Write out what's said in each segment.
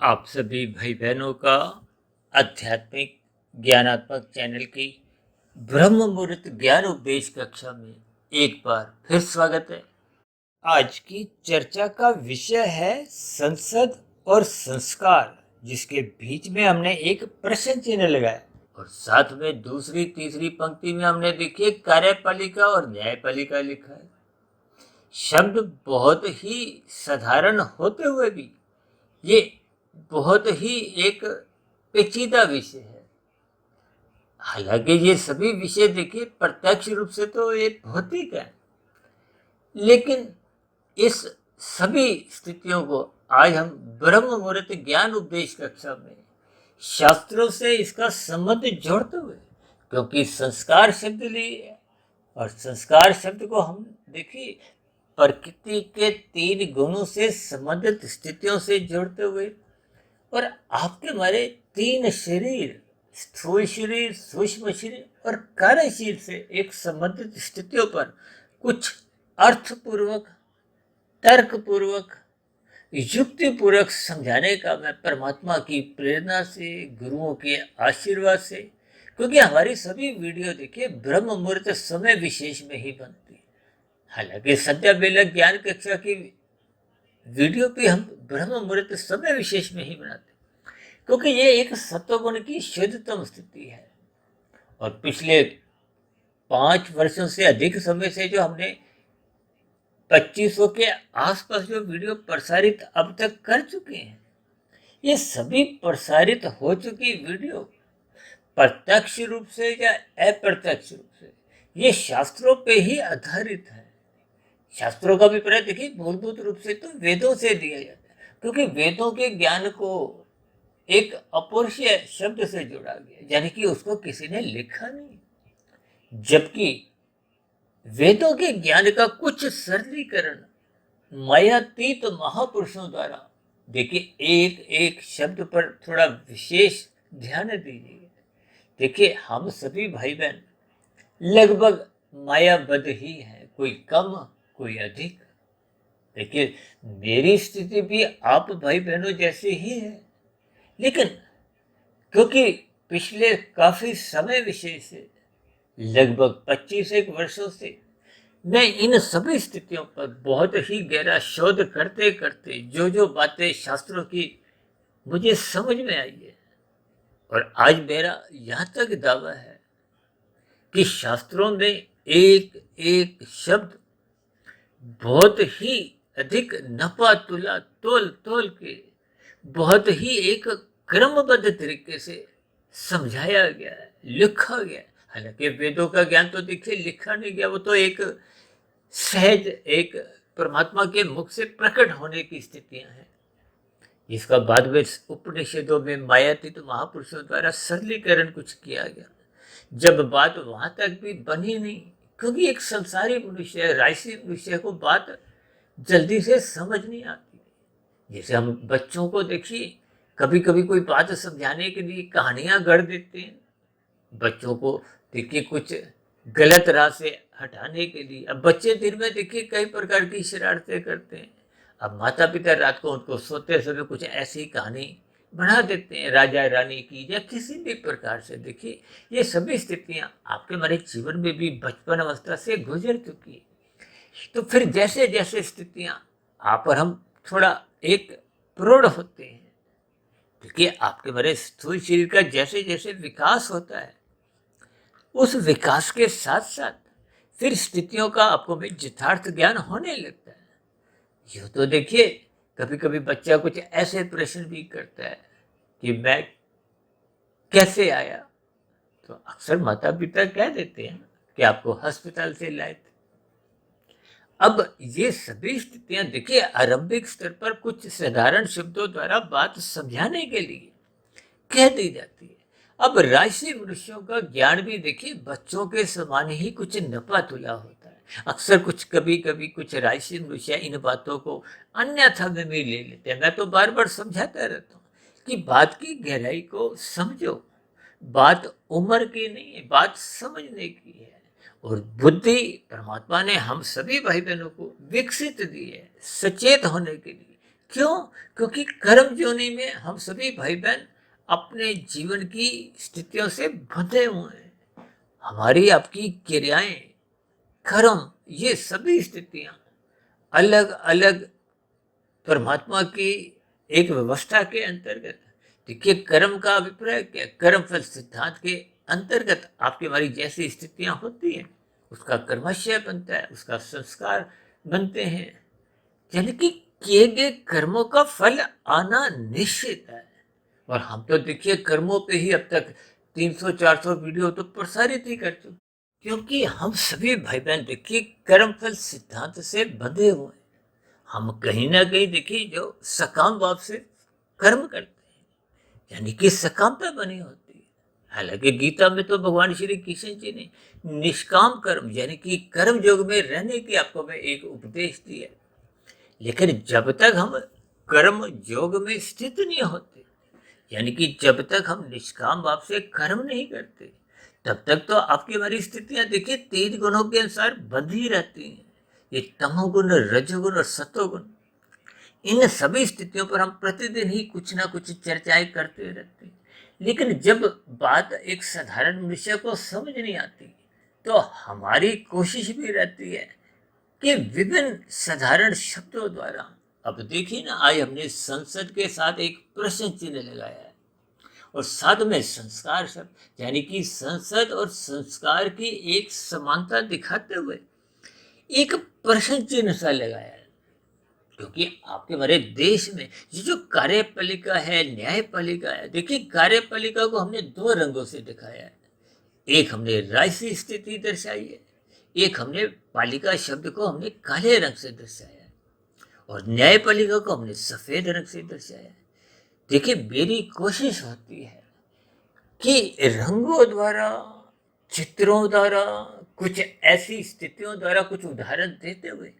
आप सभी भाई बहनों का आध्यात्मिक ज्ञानात्मक चैनल की ब्रह्म मुहूर्त ज्ञान उपदेश कक्षा में एक बार फिर स्वागत है। आज की चर्चा का विषय है संसद और संस्कार, जिसके बीच में हमने एक प्रश्न चिन्ह लगाया और साथ में दूसरी तीसरी पंक्ति में हमने देखिए कार्यपालिका और न्यायपालिका लिखा है। शब्द बहुत ही साधारण होते हुए भी ये बहुत ही एक पेचीदा विषय है। हालांकि ये सभी विषय देखिए प्रत्यक्ष रूप से तो ये भौतिक है, लेकिन इस सभी स्थितियों को आज हम ब्रह्म मुहूर्त ज्ञान उपदेश कक्षा में शास्त्रों से इसका संबंध जोड़ते हुए, क्योंकि संस्कार शब्द लिए और संस्कार शब्द को हम देखिए प्रकृति के 3 गुणों से संबंधित स्थितियों से जोड़ते हुए और आपके हमारे 3 शरीर, स्थूल शरीर, सूक्ष्म शरीर और कार्य शरीर से एक संबंधित स्थितियों पर कुछ अर्थपूर्वक, तर्कपूर्वक, युक्तिपूर्वक समझाने का मैं परमात्मा की प्रेरणा से, गुरुओं के आशीर्वाद से, क्योंकि हमारी सभी वीडियो देखिए ब्रह्म मुहूर्त समय विशेष में ही बनती है। हालांकि सद्या बेला ज्ञान कक्षा की वीडियो भी हम ब्रह्म मुहूर्त समय विशेष में ही बनाते, क्योंकि ये एक सत्वगुण की शुद्धतम स्थिति है। और पिछले 5 वर्षों से अधिक समय से जो हमने 2500 के आसपास जो वीडियो प्रसारित अब तक कर चुके हैं, ये सभी प्रसारित हो चुकी वीडियो प्रत्यक्ष रूप से या अप्रत्यक्ष रूप से ये शास्त्रों पे ही आधारित है। शास्त्रों का अभिप्राय देखिए मूलभूत रूप से तो वेदों से दिया जाता है, क्योंकि वेदों के ज्ञान को एक अपौरुषीय शब्द से जोड़ा गया, यानी कि उसको किसी ने लिखा नहीं, जबकि वेदों के ज्ञान का कुछ सरलीकरण मायातीत महापुरुषों द्वारा, देखिए एक एक शब्द पर थोड़ा विशेष ध्यान दीजिए। देखिए हम सभी भाई बहन लगभग मायाबद्ध ही हैं, कोई कम कोई अधिक। देखिए मेरी स्थिति भी आप भाई बहनों जैसे ही है, लेकिन क्योंकि पिछले काफी समय विशेष से लगभग 25 एक वर्षों से मैं इन सभी स्थितियों पर बहुत ही गहरा शोध करते करते जो जो बातें शास्त्रों की मुझे समझ में आई है, और आज मेरा यहाँ तक दावा है कि शास्त्रों में एक एक शब्द बहुत ही अधिक नपा तुला तोल तोल के बहुत ही एक क्रमबद्ध तरीके से समझाया गया है, लिखा गया है। हालांकि वेदों का ज्ञान तो देखिए लिखा नहीं गया, वो तो एक सहज एक परमात्मा के मुख से प्रकट होने की स्थितियां हैं, जिसका बाद में उपनिषदों में मायातीत महापुरुषों द्वारा सरलीकरण कुछ किया गया। जब बात वहां तक भी बनी नहीं, क्योंकि एक संसारी मनुष्य, राशि मनुष्य को बात जल्दी से समझ नहीं आती। जैसे हम बच्चों को देखिए कभी कभी कोई बात समझाने के लिए कहानियां गढ़ देते हैं, बच्चों को देखिए कुछ गलत राह से हटाने के लिए। अब बच्चे दिन में देखिए कई प्रकार की शरारतें करते हैं, अब माता पिता रात को उनको सोते समय कुछ ऐसी कहानी बना देते हैं राजा रानी की या किसी भी प्रकार से। देखिए ये सभी स्थितियां आपके हमारे जीवन में भी बचपन अवस्था से गुजर चुकी है। तो फिर जैसे जैसे स्थितियां आप और हम थोड़ा एक प्रौढ़ होते हैं, देखिए आपके हमारे स्थूल शरीर का जैसे जैसे विकास होता है, उस विकास के साथ साथ फिर स्थितियों का आपको भी यथार्थ ज्ञान होने लगता है। यूँ तो देखिए कभी कभी बच्चा कुछ ऐसे प्रश्न भी करता है कि मैं कैसे आया, तो अक्सर माता पिता कह देते हैं कि आपको अस्पताल से लाए थे। अब ये सभी स्थितियां देखिए आरंभिक स्तर पर कुछ साधारण शब्दों द्वारा बात समझाने के लिए कह दी जाती है। अब राशि मनुष्यों का ज्ञान भी देखिए बच्चों के समान ही कुछ नपा तुला होता है। अक्सर कुछ कभी कभी कुछ राशि मनुष्य इन बातों को अन्यथा में भी ले लेते हैं। मैं तो बार बार समझाता रहता हूँ कि बात की गहराई को समझो, बात उम्र की नहीं है, बात समझने की है। और बुद्धि परमात्मा ने हम सभी भाई बहनों को विकसित दी है सचेत होने के लिए, क्यों? क्योंकि कर्म योनि में हम सभी भाई बहन अपने जीवन की स्थितियों से बंधे हुए हैं। हमारी आपकी क्रियाएं, कर्म, ये सभी स्थितियां अलग अलग परमात्मा की एक व्यवस्था के अंतर्गत। देखिए, कर्म का अभिप्राय क्या? कर्म फल सिद्धांत के अंतर्गत आपकी हमारी जैसी स्थितियां होती हैं, उसका कर्मशय बनता है, उसका संस्कार बनते हैं। यानी कि किए गए कर्मों का फल आना निश्चित है। और हम तो देखिए कर्मों पे ही अब तक 300-400 वीडियो तो प्रसारित ही कर चुके, क्योंकि हम सभी भाई बहन देखिए कर्म फल सिद्धांत से बंधे हुए हैं। हम कहीं ना कहीं देखिए जो सकाम भाव से कर्म करते हैं, यानी कि सकामता बनी होती है। हालांकि गीता में तो भगवान श्री कृष्ण जी ने निष्काम कर्म यानी कि कर्म योग में रहने की आपको मैं एक उपदेश दिया। लेकिन जब तक हम कर्म योग में स्थित नहीं होते, यानी कि जब तक हम निष्काम भाव से कर्म नहीं करते, तब तक तो आपकी हमारी स्थितियां देखिए 3 गुणों के अनुसार बंधी रहती हैं। ये तमोगुण, रजोगुण और सतोगुण, इन सभी स्थितियों पर हम प्रतिदिन ही कुछ ना कुछ चर्चाएं करते रहते हैं। लेकिन जब बात एक साधारण मनुष्य को समझ नहीं आती, तो हमारी कोशिश भी रहती है कि विभिन्न साधारण शब्दों द्वारा, अब देखिए ना, आज हमने संसद के साथ एक प्रश्न चिन्ह लगाया है, और साथ में संस्कार शब्द, यानी कि संसद और संस्कार की एक समानता दिखाते हुए एक प्रश्न चिन्ह सा लगाया है। क्योंकि आपके हमारे देश में ये जो कार्यपालिका है, न्यायपालिका है, देखिए कार्यपालिका को हमने 2 रंगों से दिखाया है। एक हमने राजसी स्थिति दर्शाई है, एक हमने पालिका शब्द को हमने काले रंग से दर्शाया है, और न्यायपालिका को हमने सफेद रंग से दर्शाया है। देखिए, मेरी कोशिश होती है कि रंगों द्वारा, चित्रों द्वारा, कुछ ऐसी स्थितियों द्वारा कुछ उदाहरण देते हुए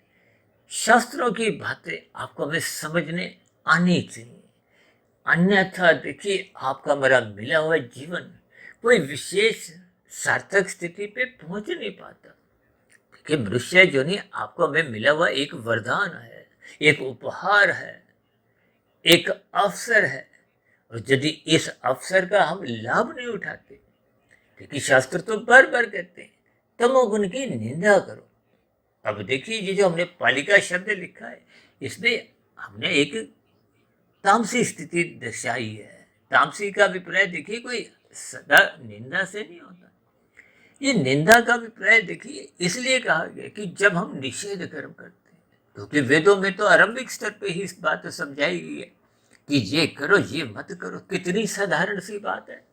शास्त्रों की बातें आपको हमें समझने आनी चाहिए। अन्यथा देखिए, आपका मेरा मिला हुआ जीवन कोई विशेष सार्थक स्थिति पे पहुंच नहीं पाता। कि मनुष्य जो नहीं, आपको हमें मिला हुआ एक वरदान है, एक उपहार है, एक अवसर है। और यदि इस अवसर का हम लाभ नहीं उठाते, क्योंकि शास्त्र तो बार बार कहते हैं तमोगुण की निंदा करो। अब देखिए, ये जो हमने पालिका शब्द लिखा है, इसमें हमने एक तामसी स्थिति दर्शाई है। तामसी का अभिप्राय देखिए कोई सदा निंदा से नहीं होता। ये निंदा का अभिप्राय देखिए इसलिए कहा गया कि जब हम निषेध कर्म करते हैं, क्योंकि वेदों में तो आरंभिक स्तर पे ही इस बात समझाई गई है कि ये करो, ये मत करो। कितनी साधारण सी बात है।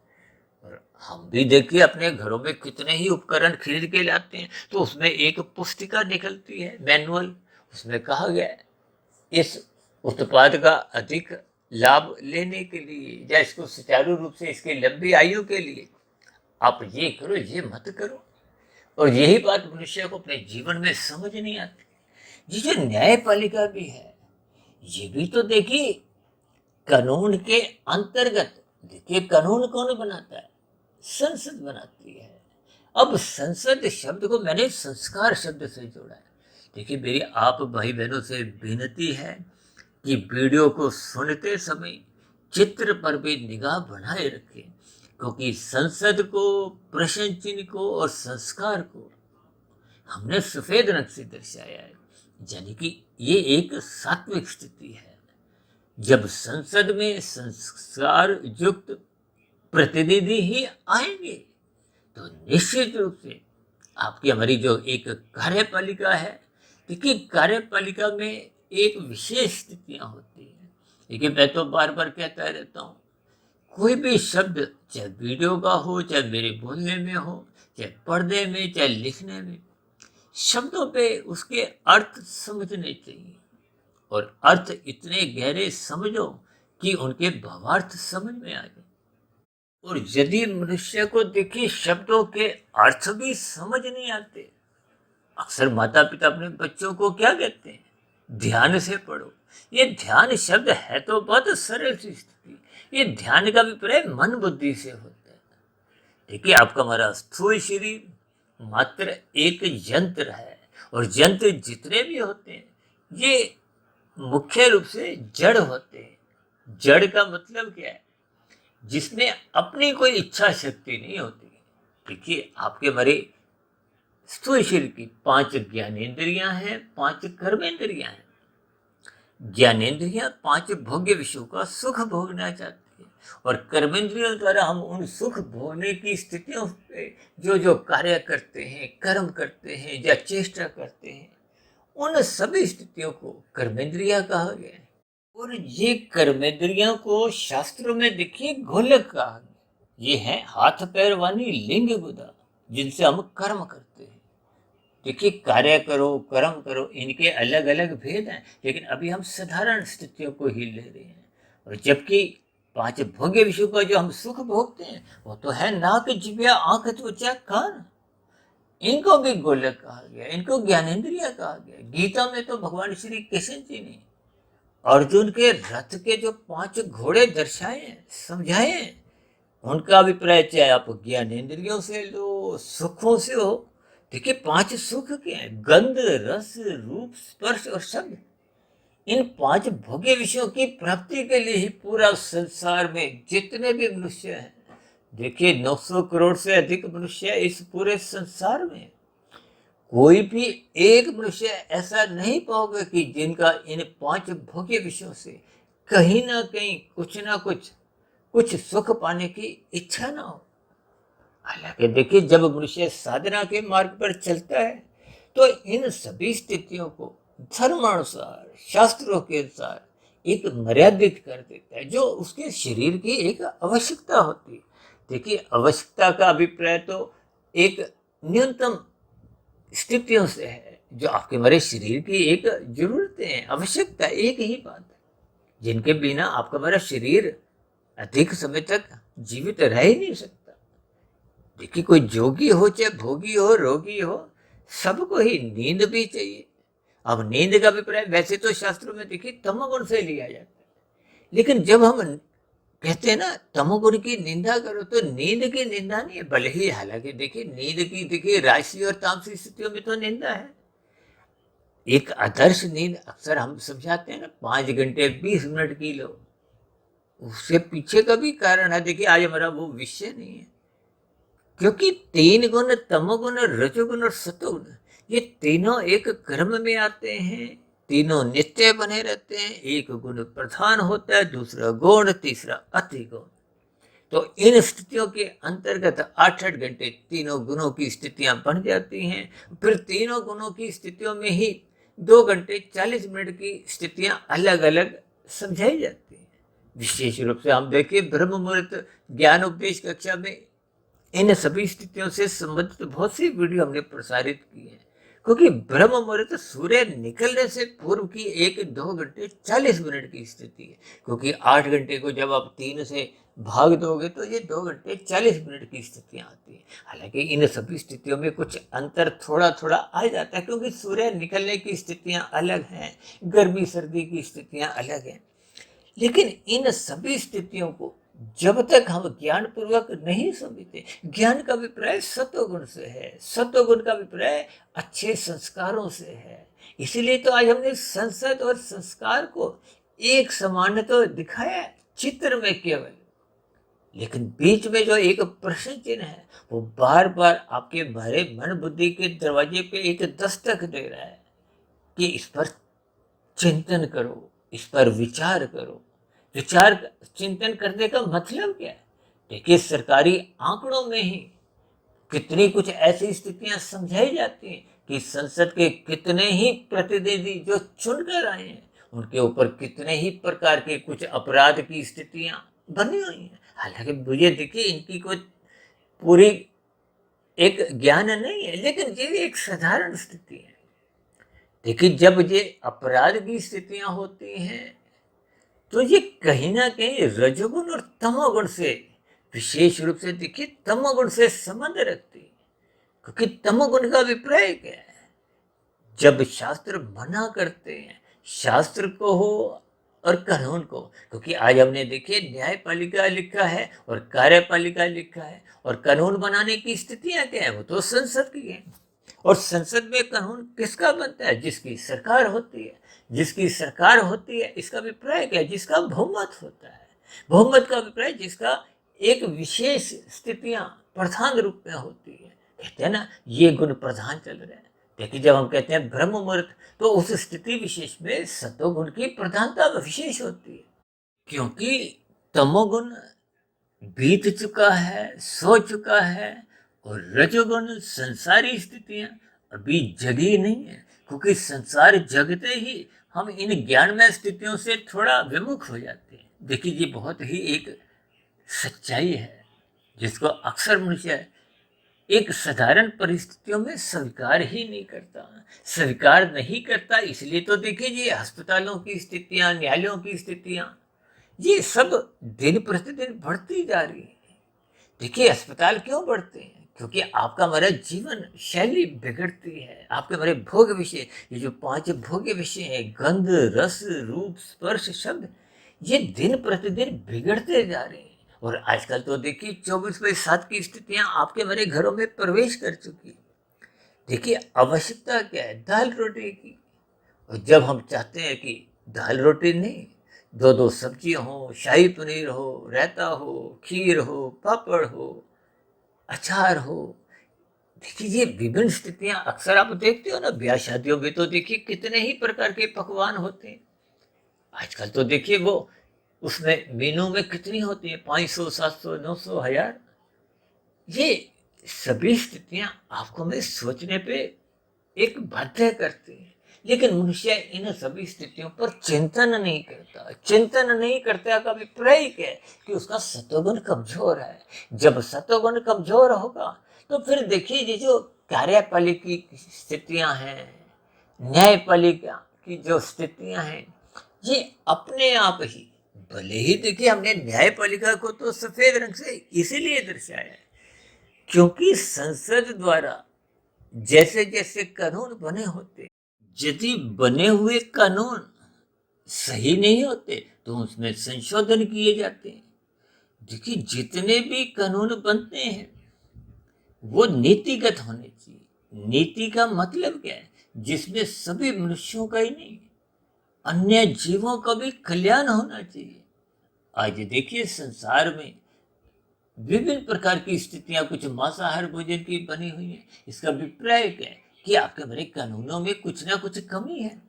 और हम भी देखिए अपने घरों में कितने ही उपकरण खरीद के लाते हैं, तो उसमें एक पुस्तिका निकलती है, मैनुअल। उसमें कहा गया है इस उत्पाद का अधिक लाभ लेने के लिए या इसको सुचारू रूप से इसकी लंबी आयु के लिए आप ये करो, ये मत करो। और यही बात मनुष्य को अपने जीवन में समझ नहीं आती। ये जो न्यायपालिका भी है, ये भी तो देखिए कानून के अंतर्गत। देखिए, कानून कौन बनाता है? संसद बनाती है। अब संसद शब्द को मैंने संस्कार शब्द से जोड़ा है। देखिए, मेरी आप भाई बहनों से विनती है कि वीडियो को सुनते समय चित्र पर भी निगाह बनाए रखें, क्योंकि संसद को, प्रश्न चिन्ह को और संस्कार को हमने सफेद रंग से दर्शाया है। यानी कि ये एक सात्विक स्थिति है। जब संसद में संस्कार युक्त प्रतिनिधि ही आएंगे, तो निश्चित रूप से आपकी हमारी जो एक कार्यपालिका है, देखिए कार्यपालिका में एक विशेष स्थितियां होती हैं। देखिए, मैं तो बार बार कहता रहता हूँ, कोई भी शब्द चाहे वीडियो का हो, चाहे मेरे बोलने में हो, चाहे पढ़ने में, चाहे लिखने में, शब्दों पे उसके अर्थ समझने चाहिए। और अर्थ इतने गहरे समझो कि उनके भावार्थ समझ में आ जाए। और यदि मनुष्य को देखिए शब्दों के अर्थ भी समझ नहीं आते, अक्सर माता पिता अपने बच्चों को क्या कहते हैं? ध्यान से पढ़ो। ये ध्यान शब्द है तो बहुत सरल सी स्थिति। ये ध्यान का अभिप्राय मन बुद्धि से होता है। देखिए, आपका हमारा स्थूल शरीर मात्र एक यंत्र है, और यंत्र जितने भी होते हैं, ये मुख्य रूप से जड़ होते हैं। जड़ का मतलब क्या है? जिसमें अपनी कोई इच्छा शक्ति नहीं होती। देखिए, आपके हमारे स्थूल शरीर की 5 ज्ञानेंद्रियां हैं, 5 कर्मेंद्रियां हैं। ज्ञानेंद्रियां 5 भोग्य विषयों का सुख भोगना चाहती है, और कर्मेंद्रियों द्वारा हम उन सुख भोगने की स्थितियों पे जो जो कार्य करते हैं, कर्म करते हैं या चेष्टा करते हैं, उन सभी स्थितियों को कर्मेंद्रिया कहा गया है। और ये कर्मेंद्रियों को शास्त्रों में देखिए गोलक कहा गया। ये है हाथ पैर वाली लिंग गुदा, जिनसे हम कर्म करते हैं। देखिए, कार्य करो, कर्म करो, इनके अलग अलग भेद हैं, लेकिन अभी हम साधारण स्थितियों को ही ले रहे हैं। और जबकि 5 भोग्य विषयों का जो हम सुख भोगते हैं, वो तो है नाक, जिभ्या, आंख, त्वचा, कान। इनको भी गोलक कहा गया, इनको ज्ञानेंद्रिय कहा गया। गीता में तो भगवान श्री कृष्ण जी ने अर्जुन के रथ के जो 5 घोड़े दर्शाए हैं, समझाए हैं, उनका अभिप्राय चाहे आप ज्ञानेंद्रियों से लो, सुखों से हो। देखिए, 5 सुख क्या है? गंध, रस, रूप, स्पर्श और शब्द। इन 5 भोग्य विषयों की प्राप्ति के लिए ही पूरा संसार में जितने भी मनुष्य हैं, देखिए 900 करोड़ से अधिक मनुष्य इस पूरे संसार में, कोई भी एक मनुष्य ऐसा नहीं पाओगे कि जिनका इन 5 भोग्य विषयों से कहीं ना कहीं कुछ सुख पाने की इच्छा ना हो। हालांकि देखिए, जब मनुष्य साधना के मार्ग पर चलता है, तो इन सभी स्थितियों को धर्मानुसार, शास्त्रों के अनुसार एक मर्यादित कर देता है, जो उसके शरीर की एक आवश्यकता होती है। देखिए, आवश्यकता का अभिप्राय तो एक न्यूनतम स्थितियों से है, जो आपके हमारे शरीर की एक जरूरतें हैं, आवश्यकता एक ही बात है, जिनके बिना आपका हमारा शरीर अधिक समय तक जीवित रह ही नहीं सकता। देखिए, कोई जोगी हो चाहे भोगी हो, रोगी हो, सबको ही नींद भी चाहिए। अब नींद का अभिप्राय वैसे तो शास्त्रों में देखिए तमोगुण से लिया जाता है, लेकिन जब हम कहते हैं ना तमोगुण की निंदा करो, तो नींद की निंदा नहीं है। भले ही, हालांकि देखिए नींद की देखिए राशि और तामसिक स्थितियों में तो निंदा है। एक आदर्श नींद अक्सर हम समझाते हैं ना, 5 घंटे 20 मिनट की लो। उसके पीछे का भी कारण है। देखिए, आज हमारा वो विषय नहीं है, क्योंकि 3 गुण, तमोगुण, रजोगुण और सतोगुण, ये तीनों एक क्रम में आते हैं, तीनों नित्य बने रहते हैं। एक गुण प्रधान होता है, दूसरा गौण, तीसरा अति गौण। तो इन स्थितियों के अंतर्गत 8-8 घंटे तीनों गुणों की स्थितियां बन जाती हैं। फिर तीनों गुणों की स्थितियों में ही 2 घंटे 40 मिनट की स्थितियां अलग अलग समझाई जाती हैं। विशेष रूप से हम देखिए ब्रह्म मुहूर्त ज्ञान उपदेश कक्षा में इन सभी स्थितियों से संबंधित बहुत सी वीडियो हमने प्रसारित की है, क्योंकि ब्रह्म मुहूर्त सूर्य निकलने से पूर्व की 1-2 घंटे 40 मिनट की स्थिति है। क्योंकि 8 घंटे को जब आप 3 से भाग दोगे, तो ये 2 घंटे 40 मिनट की स्थितियां आती हैं। हालांकि इन सभी स्थितियों में कुछ अंतर थोड़ा थोड़ा आ जाता है, क्योंकि सूर्य निकलने की स्थितियां अलग हैं, गर्मी सर्दी की स्थितियां अलग हैं। लेकिन इन सभी स्थितियों को जब तक हम ज्ञान पूर्वक नहीं समझते, ज्ञान का अभिप्राय सत्वगुण से है, सत्वगुण का अभिप्राय अच्छे संस्कारों से है। इसीलिए तो आज हमने संसद और संस्कार को एक समान तो दिखाया चित्र में केवल, लेकिन बीच में जो एक प्रश्न चिन्ह है, वो बार बार आपके भरे मन बुद्धि के दरवाजे पे एक दस्तक दे रहा है कि इस पर चिंतन करो, इस पर विचार करो। विचार चिंतन करने का मतलब क्या है? देखिए, सरकारी आंकड़ों में ही कितनी कुछ ऐसी स्थितियां समझाई जाती हैं कि संसद के कितने ही प्रतिनिधि जो चुनकर आए हैं, उनके ऊपर कितने ही प्रकार के कुछ अपराध की स्थितियां बनी हुई हैं। हालांकि मुझे देखिए इनकी कोई पूरी एक ज्ञान नहीं है, लेकिन ये एक साधारण स्थिति है। देखिए, जब ये अपराध की स्थितियां होती हैं, तो ये कहीं ना कहीं रजोगुण और तमोगुण से, विशेष रूप से देखिए तमोगुण से संबंध रखती है। क्योंकि तमोगुण का अभिप्राय क्या है? जब शास्त्र मना करते हैं, शास्त्र को हो और कानून को, क्योंकि आज हमने देखिए न्यायपालिका लिखा है और कार्यपालिका लिखा है, और कानून बनाने की स्थितियां क्या है? वो तो संसद की है। और संसद में कानून किसका बनता है? जिसकी सरकार होती है। जिसकी सरकार होती है, इसका अभिप्राय क्या है? जिसका बहुमत होता है। बहुमत का अभिप्राय जिसका एक विशेष स्थितियां प्रधान रूप में होती है। कहते हैं ना, ये गुण प्रधान चल रहे हैं। देखिए, जब हम कहते हैं ब्रह्म मुहूर्त, तो उस स्थिति विशेष में सतोगुण की प्रधानता विशेष होती है, क्योंकि तमोगुण बीत चुका है, सो चुका है, और रजोगुण संसारी स्थितियां अभी जगी नहीं है, क्योंकि संसार जगते ही हम इन ज्ञानमय स्थितियों से थोड़ा विमुख हो जाते हैं। देखिए, ये बहुत ही एक सच्चाई है जिसको अक्सर मनुष्य एक साधारण परिस्थितियों में स्वीकार ही नहीं करता। स्वीकार नहीं करता, इसलिए तो देखिए ये अस्पतालों की स्थितियां, न्यायालयों की स्थितियां, ये सब दिन प्रतिदिन बढ़ती जा रही है। देखिए, अस्पताल क्यों बढ़ते हैं? क्योंकि आपका हमारा जीवन शैली बिगड़ती है। आपके हमारे भोग विषय, ये जो 5 भोग विषय हैं, गंध, रस, रूप, स्पर्श, शब्द, ये दिन प्रतिदिन बिगड़ते जा रहे हैं। और आजकल तो देखिए 24/7 की स्थितियां आपके हमारे घरों में प्रवेश कर चुकी है। देखिए, आवश्यकता क्या है? दाल रोटी की। और जब हम चाहते हैं कि दाल रोटी नहीं, 2-2 सब्जियां हो, शाही पनीर हो, रायता हो, खीर हो, पापड़ हो, अचार हो। देखिए, ये विभिन्न स्थितियां अक्सर आप देखते हो ना, ब्याह शादियों में तो देखिए कितने ही प्रकार के पकवान होते हैं। आजकल तो देखिए वो उसमें मेनू में कितनी होती है, 500, 700, 900, 1000। ये सभी स्थितियां आपको में सोचने पे एक बाध्य करती है। लेकिन मनुष्य इन सभी स्थितियों पर चिंतन नहीं करता। चिंतन नहीं करता का अभिप्राय क्या है? कि उसका सत्वगुण कमजोर है। जब सत्वगुण कमजोर होगा, तो फिर देखिए ये जो कार्यपालिका की स्थितियां हैं, न्यायपालिका की जो स्थितियां हैं, ये अपने आप ही, भले ही देखिए हमने न्यायपालिका को तो सफेद रंग से इसीलिए दर्शाया है, क्योंकि संसद द्वारा जैसे जैसे कानून बने होते, यदि बने हुए कानून सही नहीं होते तो उसमें संशोधन किए जाते हैं। देखिए, जितने भी कानून बनते हैं वो नीतिगत होने चाहिए। नीति का मतलब क्या है? जिसमें सभी मनुष्यों का ही नहीं, अन्य जीवों का भी कल्याण होना चाहिए। आज देखिए संसार में विभिन्न प्रकार की स्थितियां, कुछ मांसाहार भोजन की बनी हुई है। इसका अभिप्राय क्या है? कि आपके हमारे कानूनों में कुछ ना कुछ कमी है।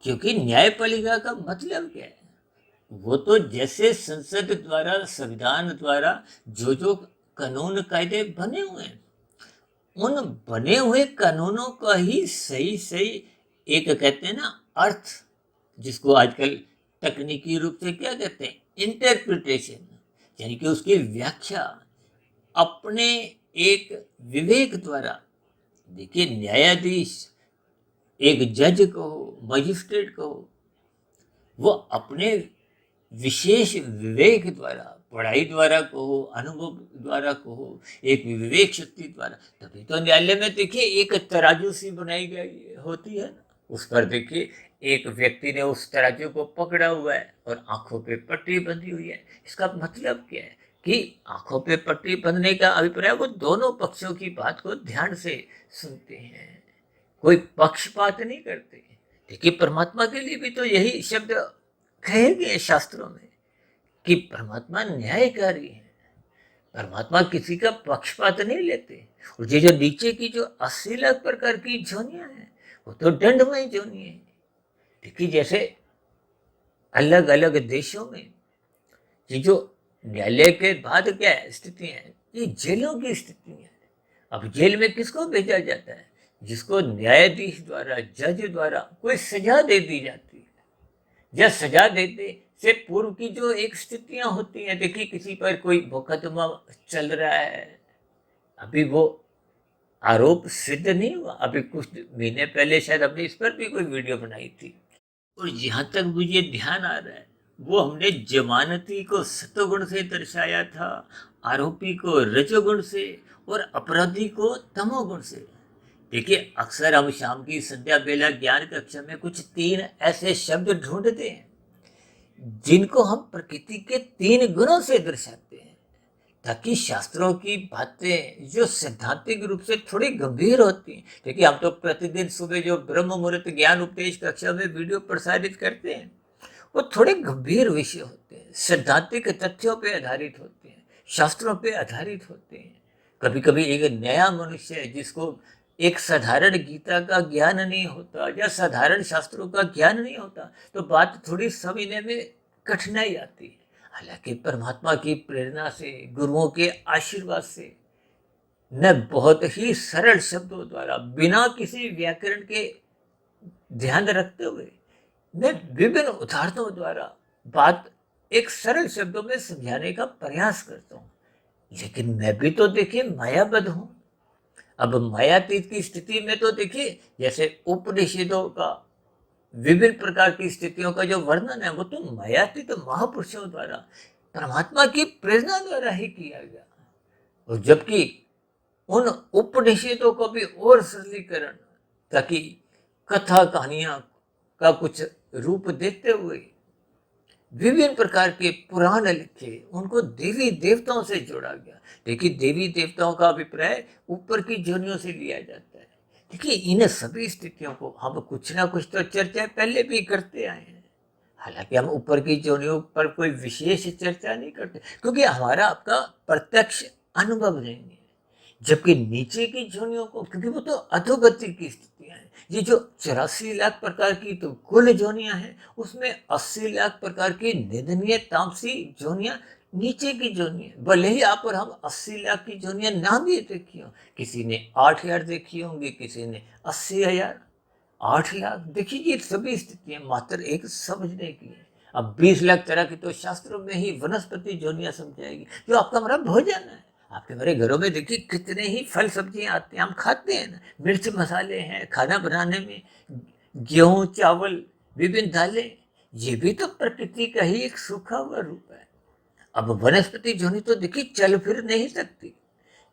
क्योंकि न्यायपालिका का मतलब क्या है? वो तो जैसे संसद द्वारा, संविधान द्वारा जो जो कानून कायदे बने हुए हैं, उन बने हुए कानूनों का ही सही सही एक कहते हैं ना अर्थ, जिसको आजकल तकनीकी रूप से क्या कहते हैं, इंटरप्रिटेशन, यानी कि उसकी व्याख्या अपने एक विवेक द्वारा। देखिए, न्यायाधीश, एक जज कहो, मजिस्ट्रेट कहो, वो अपने विशेष विवेक द्वारा, पढ़ाई द्वारा कहो, अनुभव द्वारा कहो, एक विवेक शक्ति द्वारा, तभी तो न्यायालय में देखिए एक तराजू सी बनाई गई होती है ना, उस पर देखिए एक व्यक्ति ने उस तराजू को पकड़ा हुआ है और आंखों पे पट्टी बंधी हुई है। इसका मतलब क्या है? कि आंखों पे पट्टी बंधने का अभिप्राय वो दोनों पक्षों की बात को ध्यान से सुनते हैं, कोई पक्षपात नहीं करते। देखिए, परमात्मा के लिए भी तो यही शब्द कहे गए शास्त्रों में कि परमात्मा न्यायकारी है। परमात्मा किसी का पक्षपात नहीं लेते। और ये जो नीचे की जो 80 लाख प्रकार की जोनियां हैं, वो तो दंडमय जोनी है। देखिए, जैसे अलग अलग देशों में ये जो न्यायालय के बाद क्या स्थिति है, ये जेलों की स्थिति है। अब जेल में किसको भेजा जाता है? जिसको न्यायाधीश द्वारा, जज द्वारा कोई सजा दे दी जाती है, या सजा देते से पूर्व की जो एक स्थितियां होती हैं। देखिए, किसी पर कोई मुकदमा चल रहा है, अभी वो आरोप सिद्ध नहीं हुआ, अभी कुछ महीने पहले शायद हमने इस पर भी कोई वीडियो बनाई थी। और जहां तक मुझे ध्यान आ रहा है, वो हमने जमानती को सतोगुण से दर्शाया था, आरोपी को रजोगुण से, और अपराधी को तमोगुण से। देखिए, अक्सर हम शाम की संध्या बेला ज्ञान कक्षा में कुछ 3 ऐसे शब्द ढूंढते हैं जिनको हम प्रकृति के 3 गुणों से दर्शाते हैं। ताकि शास्त्रों की बातें जो सैद्धांतिक रूप से थोड़ी गंभीर होती हैं। देखिए, हम तो प्रतिदिन सुबह जो ब्रह्म मुहूर्त ज्ञान उपदेश कक्षा में वीडियो प्रसारित करते हैं, वो थोड़े गंभीर विषय होते हैं, सैद्धांतिक तथ्यों पे आधारित होते हैं, शास्त्रों पे आधारित होते हैं। कभी कभी एक नया मनुष्य है जिसको एक साधारण गीता का ज्ञान नहीं होता या साधारण शास्त्रों का ज्ञान नहीं होता, तो बात थोड़ी समझने में कठिनाई आती है। हालांकि परमात्मा की प्रेरणा से, गुरुओं के आशीर्वाद से मैं बहुत ही सरल शब्दों द्वारा, बिना किसी व्याकरण के ध्यान रखते हुए, मैं विभिन्न उदाहरणों द्वारा बात एक सरल शब्दों में समझाने का प्रयास करता हूँ। लेकिन मैं भी तो देखिए मायाबद्ध हूँ। अब मायातीत की स्थिति में तो देखिए, जैसे उपनिषदों का विभिन्न प्रकार की स्थितियों का जो वर्णन है, वो तो मायातीत महापुरुषों द्वारा, परमात्मा की प्रेरणा द्वारा ही किया गया। और जबकि उन उपनिषदों को भी और सरलीकरण, ताकि कथा कहानियां का कुछ रूप देते हुए विभिन्न प्रकार के पुराण लिखे, उनको देवी देवताओं से जोड़ा गया। देखिए, देवी देवताओं का अभिप्राय ऊपर की जोनियों से लिया जाता है। देखिए, इन सभी स्थितियों को हम कुछ ना कुछ तो चर्चा पहले भी करते आए हैं। हालांकि हम ऊपर की जोनियों पर कोई विशेष चर्चा नहीं करते, क्योंकि हमारा आपका प्रत्यक्ष अनुभव नहीं है। जबकि नीचे की जोनियों को, क्योंकि वो तो अधोगति की स्थितियां हैं, ये जो 84 लाख प्रकार की तो कुल जोनियां हैं, उसमें 80 लाख प्रकार की निंदनीय तामसी जोनियां नीचे की जोनियां। भले ही आप और हम 80 लाख की जोनियां ना भी देखी हो, किसी ने 8,000 देखी होंगी, किसी ने 80,000, 8 लाख। देखिए, ये सभी स्थितियां मात्र एक समझने की है। अब 20 लाख तरह की तो शास्त्रों में ही वनस्पति जोनियां समझाएगी, जो आपका हमारा भोजन है। आपके हमारे घरों में देखिए कितने ही फल सब्जियां आते हैं, हम खाते हैं ना। मिर्च मसाले हैं खाना बनाने में, गेहूं चावल, विभिन्न दालें, ये भी तो प्रकृति का ही एक सूखा हुआ रूप है। अब वनस्पति जोनी तो देखिए चल फिर नहीं सकती,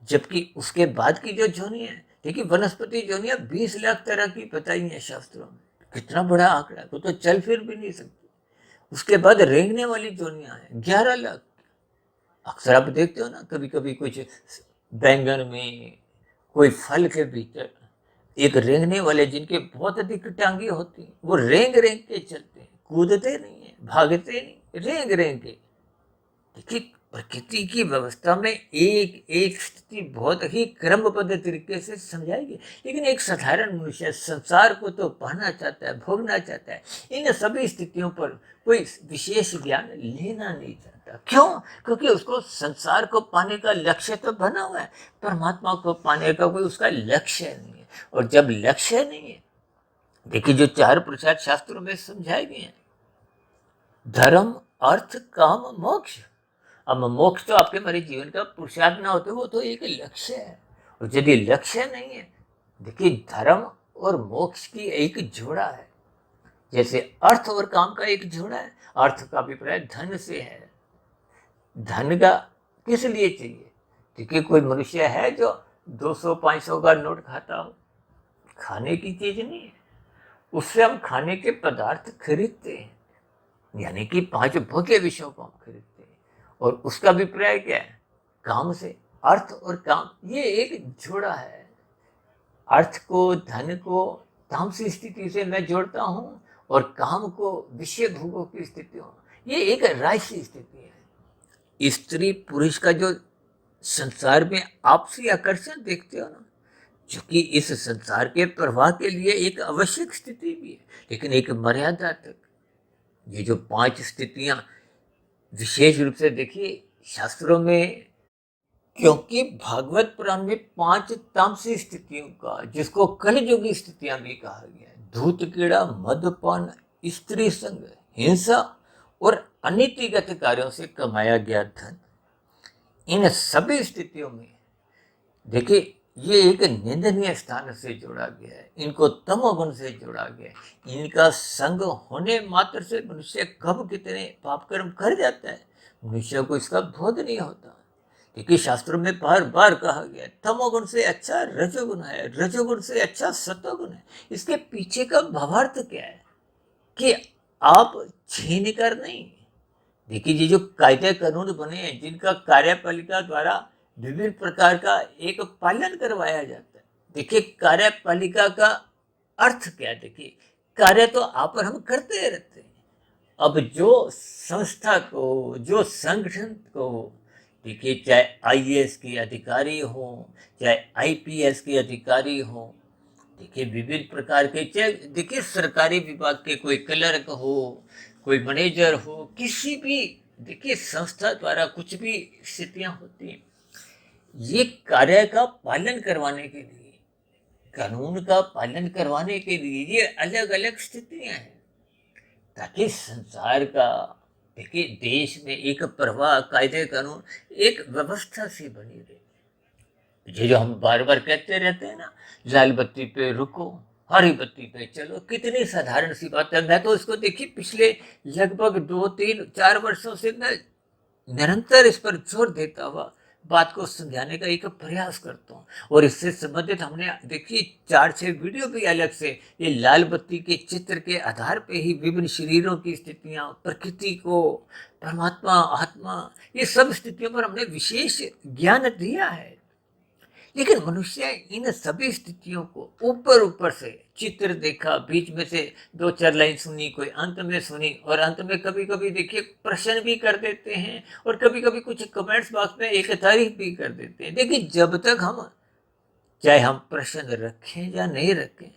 जबकि उसके बाद की जो जोनी है, देखिए वनस्पति जोनियां 20 लाख तरह की बताई हैं शास्त्रों में। कितना बड़ा आंकड़ा है, वो तो चल फिर भी नहीं सकती। उसके बाद रेंगने वाली जोनियां हैं 11 लाख। अक्सर आप देखते हो ना, कभी कभी कुछ बैंगन में, कोई फल के भीतर एक रेंगने वाले, जिनके बहुत अधिक टांगे होती हैं, वो रेंग रेंग के चलते हैं, कूदते नहीं है, भागते नहीं, रेंग रेंग के। देखिए, प्रकृति की व्यवस्था में एक एक स्थिति बहुत ही क्रमबद्ध तरीके से समझाएगी। लेकिन एक साधारण मनुष्य संसार को तो पाना चाहता है, भोगना चाहता है, इन सभी स्थितियों पर कोई विशेष ज्ञान लेना नहीं चाहता। क्यों? क्योंकि उसको संसार को पाने का लक्ष्य तो बना हुआ है, परमात्मा को पाने का कोई उसका लक्ष्य नहीं है। और जब लक्ष्य नहीं है, देखिए जो 4 पुरुषार्थ शास्त्रों में समझाए गए हैं, धर्म अर्थ काम मोक्ष। अब मोक्ष तो आपके हमारे जीवन का पुरुषार्थ ना होते, वो तो एक लक्ष्य है। और यदि लक्ष्य नहीं है, देखिए धर्म और मोक्ष की एक जोड़ा है, जैसे अर्थ और काम का एक जोड़ा है। अर्थ का अभिप्राय धन से है। धन का किस लिए चाहिए? देखिए, कोई मनुष्य है जो 200-500 का नोट खाता हो? खाने की चीज नहीं है, उससे हम खाने के पदार्थ खरीदते हैं, यानी कि 5 भोग्य विषयों को हम खरीदते हैं। और उसका अभिप्राय क्या है? काम से। अर्थ और काम ये एक जोड़ा है। अर्थ को, धन को तामसी स्थिति से मैं जोड़ता हूँ, और काम को विषय भोगों की स्थितियों, ये एक राशि स्थिति है। स्त्री पुरुष का जो संसार में आपसी आकर्षण देखते हो ना, जो कि इस संसार के प्रवाह के लिए एक आवश्यक स्थिति भी है, लेकिन एक मर्यादा तक। ये जो 5 स्थितियां विशेष रूप से देखिए शास्त्रों में, क्योंकि भागवत पुराण में 5 तामसी स्थितियों का, जिसको कलयुगी स्थितियां भी कहा गया है, धूत कीड़ा, मदपान, स्त्री संग, हिंसा और अनीतिगत कार्यों से कमाया गया धन, इन सभी स्थितियों में देखिए ये एक निंदनीय स्थान से जोड़ा गया है। इनको तमोगुण से जोड़ा गया है। इनका संग होने मात्र से मनुष्य कब कितने पाप कर्म कर जाता है, मनुष्य को इसका बोध नहीं होता। क्योंकि शास्त्रों में बार बार कहा गया है, तमोगुण से अच्छा रजोगुण है, रजोगुण से अच्छा सतोगुण है। इसके पीछे का भावार्थ क्या है? कि आप छीन कर नहीं, देखिए ये जो कायदे कानून बने हैं, जिनका कार्यपालिका द्वारा विभिन्न प्रकार का एक पालन करवाया जाता है। देखिए कार्यपालिका का अर्थ क्या है? देखिए कार्य तो आप और हम करते रहते हैं। अब जो संस्था को, जो संगठन को, देखिए चाहे आईएएस के अधिकारी हो, चाहे आईपीएस के अधिकारी हो, देखिए विभिन्न प्रकार के, चाहे देखिए सरकारी विभाग के कोई क्लर्क हो, कोई मैनेजर हो, किसी भी देखिए संस्था द्वारा कुछ भी स्थितियां होती हैं, ये कार्य का पालन करवाने के लिए, कानून का पालन करवाने के लिए ये अलग अलग स्थितियां हैं, ताकि संसार का, देखिए देश में एक प्रवाह, कायदे कानून, एक व्यवस्था सी बनी रहे। ये जो हम बार बार कहते रहते हैं ना, लाल बत्ती पे रुको, हरी बत्ती पे चलो, कितनी साधारण सी बात है। मैं तो इसको देखिए पिछले लगभग 2 3 4 वर्षों से मैं निरंतर इस पर जोर देता हुआ बात को समझाने का एक प्रयास करता हूँ। और इससे संबंधित हमने देखिए 4 6 वीडियो भी अलग से ये लाल बत्ती के चित्र के आधार पे ही विभिन्न शरीरों की स्थितियाँ, प्रकृति को, परमात्मा, आत्मा, ये सब स्थितियों पर हमने विशेष ज्ञान दिया है। लेकिन मनुष्य इन सभी स्थितियों को ऊपर ऊपर से चित्र देखा, बीच में से 2 4 लाइन सुनी, कोई अंत में सुनी, और अंत में कभी कभी देखिए प्रश्न भी कर देते हैं, और कभी कभी कुछ कमेंट्स बॉक्स में एक तारीफ भी कर देते हैं। देखिए जब तक हम, चाहे हम प्रश्न रखें या नहीं रखें,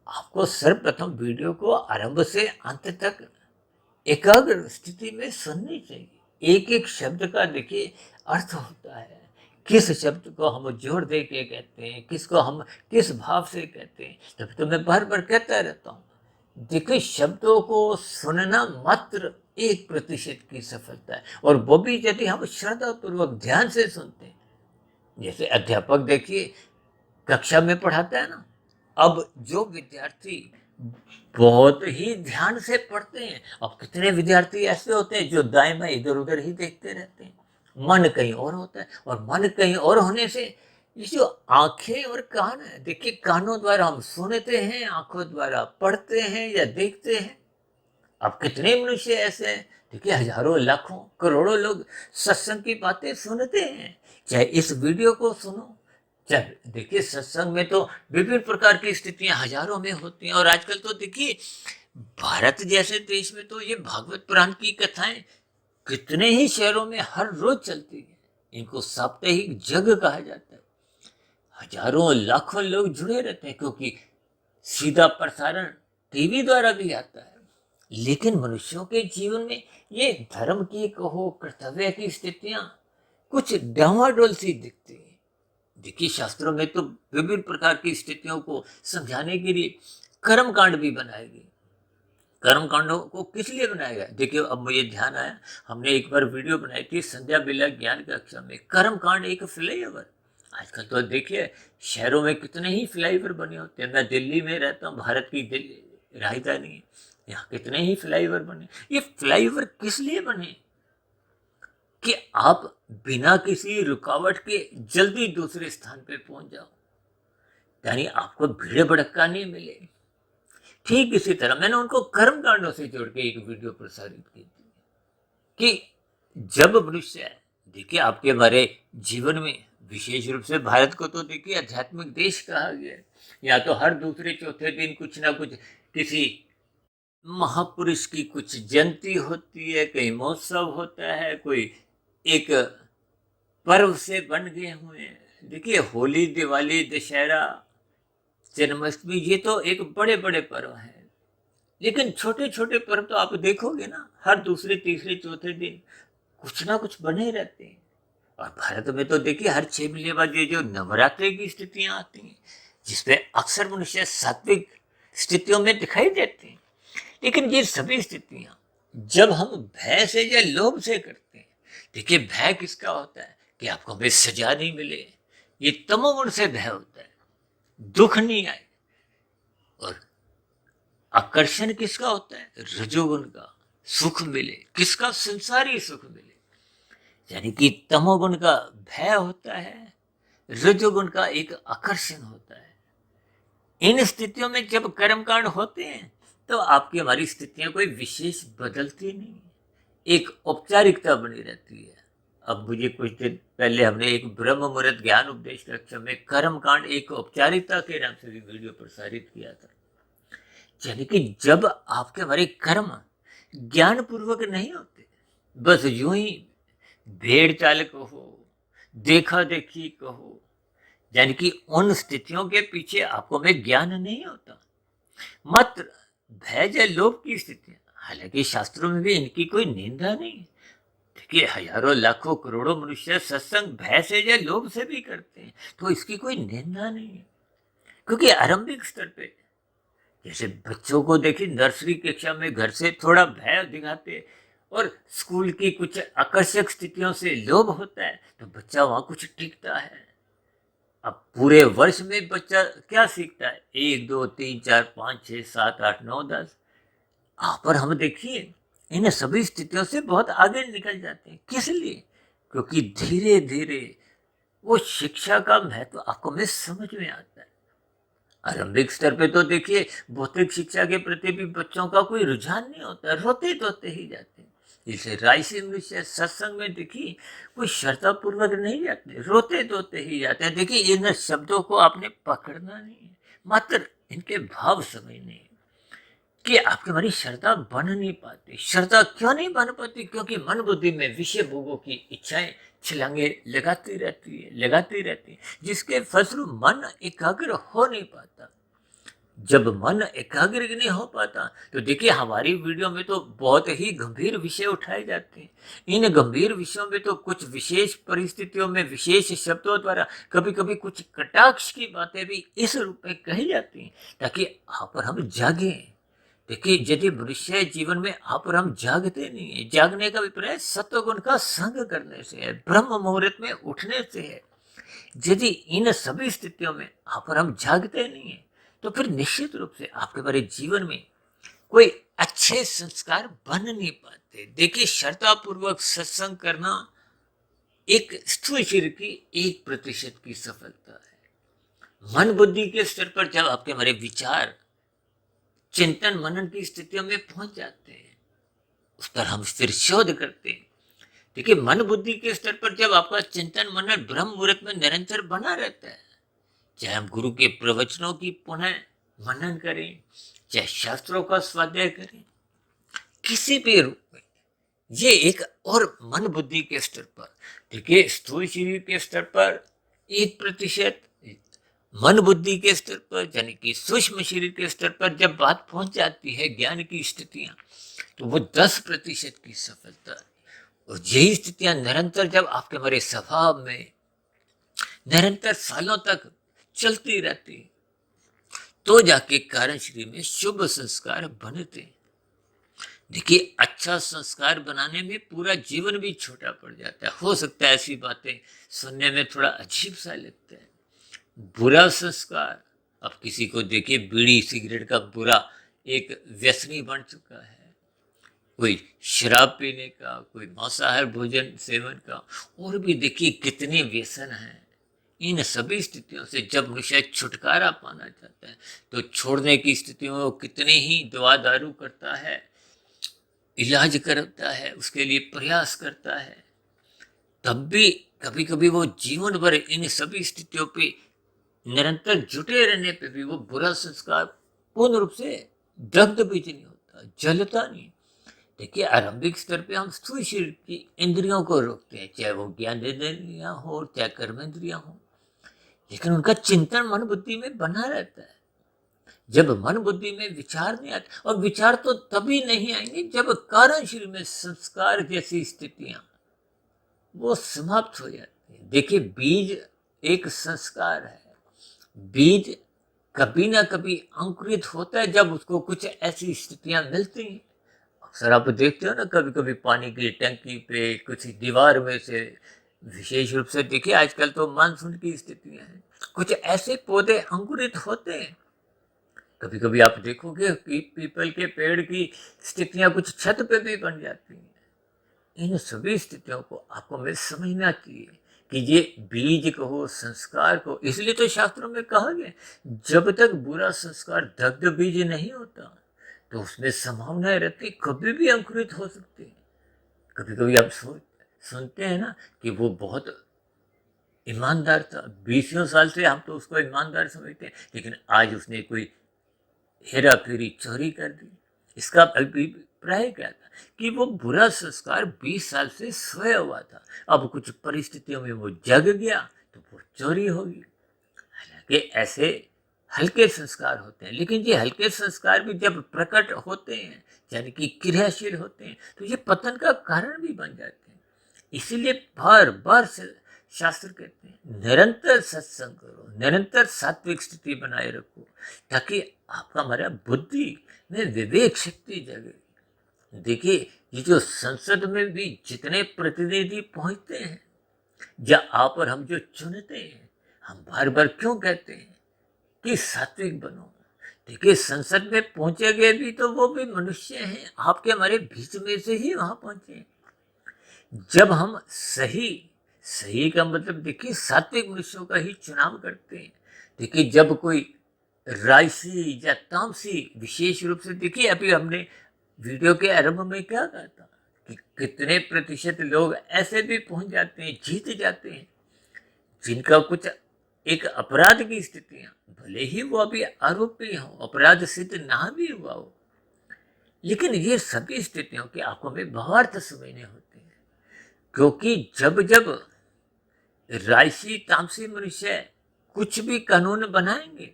आपको सर्वप्रथम वीडियो को आरंभ से अंत तक एकाग्र स्थिति में सुननी चाहिए। एक एक शब्द का देखिए अर्थ होता है, किस शब्द को हम जोर दे के कहते हैं, किसको हम किस भाव से कहते हैं। तब तो मैं बार बार कहता रहता हूँ, देखिए शब्दों को सुनना मात्र 1% की सफलता है, और वो भी यदि हम श्रद्धा पूर्वक ध्यान से सुनते हैं। जैसे अध्यापक देखिए कक्षा में पढ़ाता है ना, अब जो विद्यार्थी बहुत ही ध्यान से पढ़ते हैं, अब कितने विद्यार्थी ऐसे होते हैं जो दाएं बाएं इधर उधर ही देखते रहते हैं, मन कहीं और होता है, और मन कहीं और होने से ये जो आंखें और कान है, देखिए कानों द्वारा हम सुनते हैं, आंखों द्वारा पढ़ते हैं या देखते हैं। अब कितने मनुष्य ऐसे हैं, देखिए हजारों लाखों करोड़ों लोग सत्संग की बातें सुनते हैं। चाहे इस वीडियो को सुनो, चाहे देखिए सत्संग में तो विभिन्न प्रकार की स्थितियां हजारों में होती हैं। और आजकल तो देखिए भारत जैसे देश में तो ये भागवत पुराण की कथाएं कितने ही शहरों में हर रोज चलती है। इनको साप्ताहिक जग कहा जाता है। हजारों लाखों लोग जुड़े रहते हैं, क्योंकि सीधा प्रसारण टीवी द्वारा भी आता है। लेकिन मनुष्यों के जीवन में ये धर्म की कहो, कर्तव्य की स्थितियां कुछ डावाडोल सी दिखती है। देखिए शास्त्रों में तो विभिन्न प्रकार की स्थितियों को समझाने के लिए कर्म कांड भी बनाए गए। कर्म कांडों को किस लिए बनाया गया? देखिए अब मुझे ध्यान आया, हमने एक बार वीडियो बनाई थी संध्या बेला ज्ञान कक्षा में, कर्म कांड एक फ्लाईओवर। आजकल तो देखिए शहरों में कितने ही फ्लाईओवर बने होते हैं। मैं दिल्ली में रहता हूँ, भारत की राजधानी है, यहाँ कितने ही फ्लाईओवर बने। ये फ्लाईओवर किस लिए बने? कि आप बिना किसी रुकावट के जल्दी दूसरे स्थान पे पहुंच जाओ, यानी आपको भीड़ भड़का नहीं मिले। ठीक इसी तरह मैंने उनको कर्म कांडों से जोड़ के एक वीडियो प्रसारित की थी कि जब मनुष्य, देखिए आपके हमारे जीवन में, विशेष रूप से भारत को तो देखिए आध्यात्मिक देश कहा गया है। या तो हर दूसरे चौथे दिन कुछ ना कुछ किसी महापुरुष की कुछ जयंती होती है, कहीं महोत्सव होता है, कोई एक पर्व से बन गए हुए हैं। देखिए होली, दिवाली, दशहरा, जन्माष्टमी, ये तो एक बड़े बड़े पर्व हैं। लेकिन छोटे छोटे पर्व तो आप देखोगे ना, हर दूसरे तीसरे चौथे दिन कुछ ना कुछ बने रहते हैं। और भारत में तो देखिए हर 6 महीने बाद ये जो नवरात्रि की स्थितियां आती हैं, जिसमें अक्सर मनुष्य सात्विक स्थितियों में दिखाई देते हैं। लेकिन ये सभी स्थितियां जब हम भय से या लोभ से करते हैं, देखिए भय किसका होता है? कि आपको हमें सजा नहीं मिले, ये तमोगुण से भय होता है, दुख नहीं आए। और आकर्षण किसका होता है? रजोगुण का, सुख मिले, किसका? संसारी सुख मिले। यानी कि तमोगुण का भय होता है, रजोगुण का एक आकर्षण होता है। इन स्थितियों में जब कर्मकांड होते हैं तो आपकी हमारी स्थितियां कोई विशेष बदलती नहीं, एक औपचारिकता बनी रहती है। अब मुझे कुछ दिन पहले हमने एक ब्रह्म मुहूर्त ज्ञान उपदेश कक्षा में कर्मकांड एक औपचारिकता के नाम से भी वीडियो प्रसारित किया था। यानी कि जब आपके हमारे कर्म ज्ञान पूर्वक नहीं होते, बस यूं ही भेड़ चाल कहो, देखा देखी कहो, यानी कि उन स्थितियों के पीछे आपको में ज्ञान नहीं होता, मात्र भय या लोभ की स्थितियां। हालांकि शास्त्रों में भी इनकी कोई निंदा नहीं है। देखिए हजारों लाखों करोड़ों मनुष्य सत्संग भय से या लोभ से भी करते हैं, तो इसकी कोई निंदा नहीं है। क्योंकि आरंभिक स्तर पे जैसे बच्चों को देखिए नर्सरी कक्षा में घर से थोड़ा भय दिखाते और स्कूल की कुछ आकर्षक स्थितियों से लोभ होता है, तो बच्चा वहां कुछ टिकता है। अब पूरे वर्ष में बच्चा क्या सीखता है? 1 2 3 4 5 6 7 8 9 10। आप और हम देखिए इन सभी स्थितियों से बहुत आगे निकल जाते हैं। किस लिए? क्योंकि धीरे धीरे वो शिक्षा का महत्व आपको में समझ में आता है। आरंभिक स्तर पे तो देखिए भौतिक शिक्षा के प्रति भी बच्चों का कोई रुझान नहीं होता, रोते धोते ही जाते हैं। इसे राइसी मनुष्य सत्संग में देखिए कोई श्रद्धा पूर्वक नहीं जाते, रोते धोते ही जाते हैं। देखिए इन शब्दों को आपने पकड़ना नहीं है, मात्र इनके भाव समझने हैं कि आपकी हमारी श्रद्धा बन नहीं पाती। श्रद्धा क्यों नहीं बन पाती? क्योंकि मन बुद्धि में विषय भोगों की इच्छाएं छलांगे लगाती रहती है, जिसके फलस्वरूप मन एकाग्र हो नहीं पाता। जब मन एकाग्र नहीं हो पाता तो देखिए हमारी वीडियो में तो बहुत ही गंभीर विषय उठाए जाते हैं। इन गंभीर विषयों में तो कुछ विशेष परिस्थितियों में विशेष शब्दों द्वारा कभी कभी कुछ कटाक्ष की बातें भी इस रूप में कही जाती हैं, ताकि आप और हम जागें। देखिए यदि मनुष्य जीवन में आप और हम जागते नहीं है, जागने का अभिप्राय सत्वगुण का संग करने से है, ब्रह्म मुहूर्त में उठने से है। यदि इन सभी स्थितियों में आप और हम जागते नहीं है, तो फिर निश्चित रूप से आपके हमारे जीवन में कोई अच्छे संस्कार बन नहीं पाते। देखिए श्रद्धा पूर्वक सत्संग करना एक स्थूल शरीर की 1% की सफलता है। मन बुद्धि के स्तर पर जब आपके हमारे विचार चिंतन मनन की स्थितियों में पहुंच जाते हैं, उस पर हम फिर शोध करते हैं। देखिए मन बुद्धि के स्तर पर जब आपका चिंतन मनन ब्रह्म मुहूर्त में निरंतर बना रहता है, चाहे हम गुरु के प्रवचनों की पुनः मनन करें, चाहे शास्त्रों का स्वाध्याय करें, किसी भी रूप में ये एक और मन बुद्धि के स्तर पर, देखिए स्थूल शरीर के स्तर पर 1%, मन बुद्धि के स्तर पर यानी कि सूक्ष्म शरीर के स्तर पर जब बात पहुंच जाती है ज्ञान की स्थितियां, तो वो 10% की सफलता है। और यही स्थितियां निरंतर जब आपके हमारे स्वभाव में निरंतर सालों तक चलती रहती, तो जाके कारण शरीर में शुभ संस्कार बनते। देखिए अच्छा संस्कार बनाने में पूरा जीवन भी छोटा पड़ जाता है। हो सकता है ऐसी बातें सुनने में थोड़ा अजीब सा लगता है। बुरा संस्कार, अब किसी को देखिए बीड़ी सिगरेट का बुरा एक व्यसनी बन चुका है, कोई शराब पीने का, कोई मांसाहार भोजन सेवन का, और भी देखिए कितने व्यसन हैं। इन सभी स्थितियों से जब मनुष्य छुटकारा पाना चाहता है, तो छोड़ने की स्थितियों में वो कितने ही दवा दारू करता है, इलाज करता है, उसके लिए प्रयास करता है, तब भी कभी कभी वो जीवन भर इन सभी स्थितियों पे निरंतर जुटे रहने पे भी वो बुरा संस्कार पूर्ण रूप से दग्ध भी नहीं होता, जलता नहीं। देखिए आरंभिक स्तर पे हम स्थूल शरीर की इंद्रियों को रोकते हैं, चाहे वो ज्ञान इंद्रियां हो चाहे कर्म इंद्रियां हो, लेकिन उनका चिंतन मन बुद्धि में बना रहता है। जब मन बुद्धि में विचार नहीं आते, और विचार तो तभी नहीं आएंगे जब कारण शरीर में संस्कार जैसी स्थितियां वो समाप्त हो जाती है। देखिए बीज एक संस्कार है, बीज कभी ना कभी अंकुरित होता है जब उसको कुछ ऐसी स्थितियां मिलती हैं। अक्सर आप देखते हो ना, कभी कभी पानी की टंकी पे कुछ दीवार में से, विशेष रूप से देखिए आजकल तो मानसून की स्थितियां हैं, कुछ ऐसे पौधे अंकुरित होते हैं। कभी कभी आप देखोगे कि पीपल के पेड़ की स्थितियां कुछ छत पे भी बन जाती हैं। इन सभी स्थितियों को आपको में समझना चाहिए कि ये बीज कहो संस्कार को, इसलिए तो शास्त्रों में कहा गया जब तक बुरा संस्कार दग्ध बीज नहीं होता तो उसमें संभावनाएं रहती कभी भी अंकुरित हो सकती है। कभी कभी आप सुनते हैं ना कि वो बहुत ईमानदार था, 20 साल से हम तो उसको ईमानदार समझते हैं, लेकिन आज उसने कोई हेरा फेरी चोरी कर दी। इसका अभिप्राय क्या था कि वो बुरा संस्कार 20 साल से सोया हुआ था, अब कुछ परिस्थितियों में वो जग गया तो वो चोरी होगी। हालांकि ऐसे हल्के संस्कार होते हैं, लेकिन ये हल्के संस्कार भी जब प्रकट होते हैं, यानी कि क्रियाशील होते हैं, तो ये पतन का कारण भी बन जाते हैं। इसीलिए बार बार शास्त्र कहते हैं निरंतर सत्संग करो, निरंतर सात्विक स्थिति बनाए रखो, ताकि आपका हमारा बुद्धि में विवेक शक्ति जगे। देखिए, ये जो संसद में भी जितने प्रतिनिधि पहुंचते हैं, या आप और हम जो चुनते हैं, हम बार बार क्यों कहते हैं कि सात्विक बनो। देखिए, संसद में पहुंचे गए भी तो वो भी मनुष्य हैं, आपके हमारे बीच में से ही वहां पहुंचे। जब हम सही का मतलब देखिए सात्विक मनुष्यों का ही चुनाव करते हैं। देखिए, जब कोई राजसी या तामसी, विशेष रूप से देखिए अभी हमने वीडियो के आरंभ में क्या कहा था कि कितने प्रतिशत लोग ऐसे भी पहुंच जाते हैं, जीत जाते हैं, जिनका कुछ एक अपराध की स्थितियां, भले ही वो अभी आरोपी हो, अपराध सिद्ध ना भी हुआ हो, लेकिन ये सभी स्थितियों की आंखों में भावार्थ समझने होते हैं। क्योंकि जब जब राजसी तामसी मनुष्य कुछ भी कानून बनाएंगे,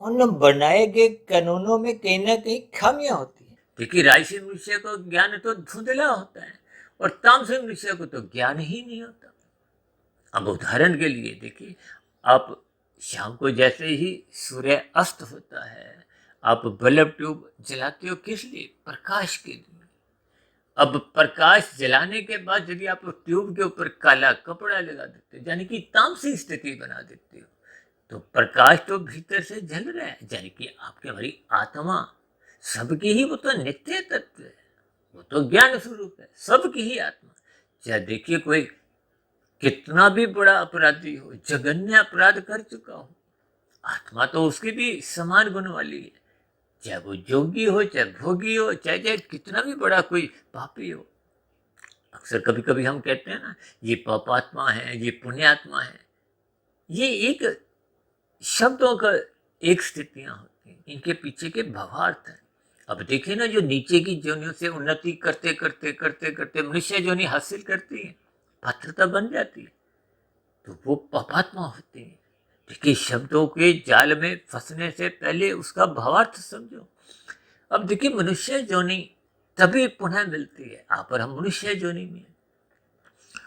उन बनाए गए कानूनों में कहीं ना कहीं खामियां होती है। देखिए, राजसी मनुष्य को ज्ञान तो धुंधला होता है और तामसी मनुष्य को तो ज्ञान ही नहीं होता। अब उदाहरण के लिए देखिए, आप शाम को जैसे ही सूर्य अस्त होता है, आप बल्ब ट्यूब जलाते हो, किस लिए? प्रकाश के लिए। अब प्रकाश जलाने के बाद यदि आप ट्यूब के ऊपर काला कपड़ा लगा देते हो, यानी कि तामसी स्थिति बना देते हो, तो प्रकाश तो भीतर से जल रहा है, यानी कि आपकी हमारी आत्मा सबकी ही वो तो नित्य तत्व है, वो तो ज्ञान स्वरूप है, सबकी ही आत्मा। चाहे देखिए कोई कितना भी बड़ा अपराधी हो, जघन्य अपराध कर चुका हो, आत्मा तो उसकी भी समान गुण वाली है, चाहे वो जोगी हो, चाहे भोगी हो, चाहे कितना भी बड़ा कोई पापी हो। अक्सर कभी कभी हम कहते हैं ना, ये पापात्मा है, ये पुण्यात्मा है, ये एक शब्दों का एक स्थितियां होती हैं, इनके पीछे के भावार्थ है। अब देखिए ना, जो नीचे की जोनियों से उन्नति करते करते करते करते मनुष्य जोनी हासिल करती है, पात्रता बन जाती है, तो वो पापात्मा होते हैं। देखिए, शब्दों के जाल में फंसने से पहले उसका भावार्थ समझो। अब देखिए, मनुष्य जोनी तभी पुनः मिलती है, आप और हम मनुष्य जोनी में,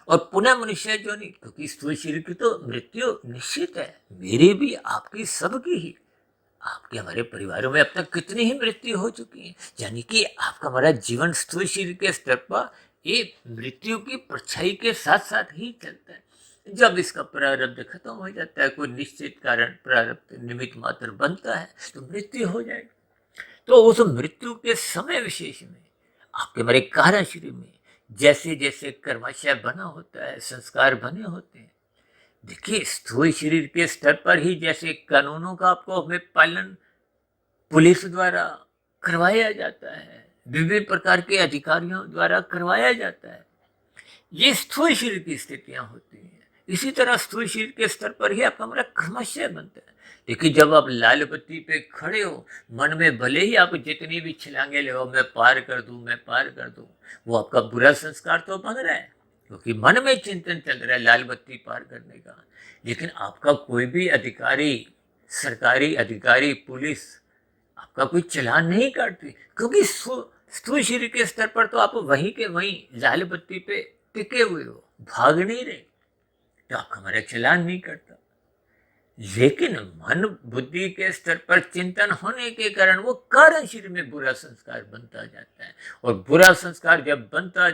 और पुनः मनुष्य जोनी, क्योंकि स्थूल शरीर की तो मृत्यु निश्चित है, मेरी भी, आपकी, सबकी ही। आपके हमारे परिवारों में अब तक कितनी ही मृत्यु हो चुकी है, यानी कि आपका हमारा जीवन स्थूल शरीर के स्तर पर ये मृत्यु की परछाई के साथ साथ ही चलता है। जब इसका प्रारब्ध खत्म हो जाता है, कोई निश्चित कारण प्रारब्ध निमित्त मात्र बनता है, तो मृत्यु हो जाएगी। तो उस मृत्यु के समय विशेष में आपके हमारे कारण शरीर में जैसे जैसे कर्माशय बना होता है, संस्कार बने होते हैं, देखिए स्थूल शरीर के स्तर पर ही जैसे कानूनों का आपको हमें पालन पुलिस द्वारा करवाया जाता है, विभिन्न प्रकार के अधिकारियों द्वारा करवाया जाता है, ये स्थूल शरीर की स्थितियां होती हैं। इसी तरह स्थूल शरीर के स्तर पर ही आपका हमारा कर्मशय बनता है। देखिए, जब आप लाल बत्ती पे खड़े हो, मन में भले ही आप जितनी भी छलांगे लगाओ, मैं पार कर दूं, मैं पार कर दूं, वो आपका बुरा संस्कार तो बन रहा है, क्योंकि मन में चिंतन चल रहा है लाल बत्ती पार करने का। लेकिन आपका कोई भी अधिकारी, सरकारी अधिकारी, पुलिस आपका कोई चालान नहीं काटती, क्योंकि स्थूल शरीर के स्तर पर तो आप वहीं के वहीं लाल बत्ती पे टिके हुए हो, भाग नहीं रहे, तो आपका हमारा चालान नहीं करता। लेकिन मन बुद्धि के स्तर पर चिंतन होने के कारण वो कारण शरीर में बुरा संस्कार बनता जाता है, और बुरा संस्कार जब बनता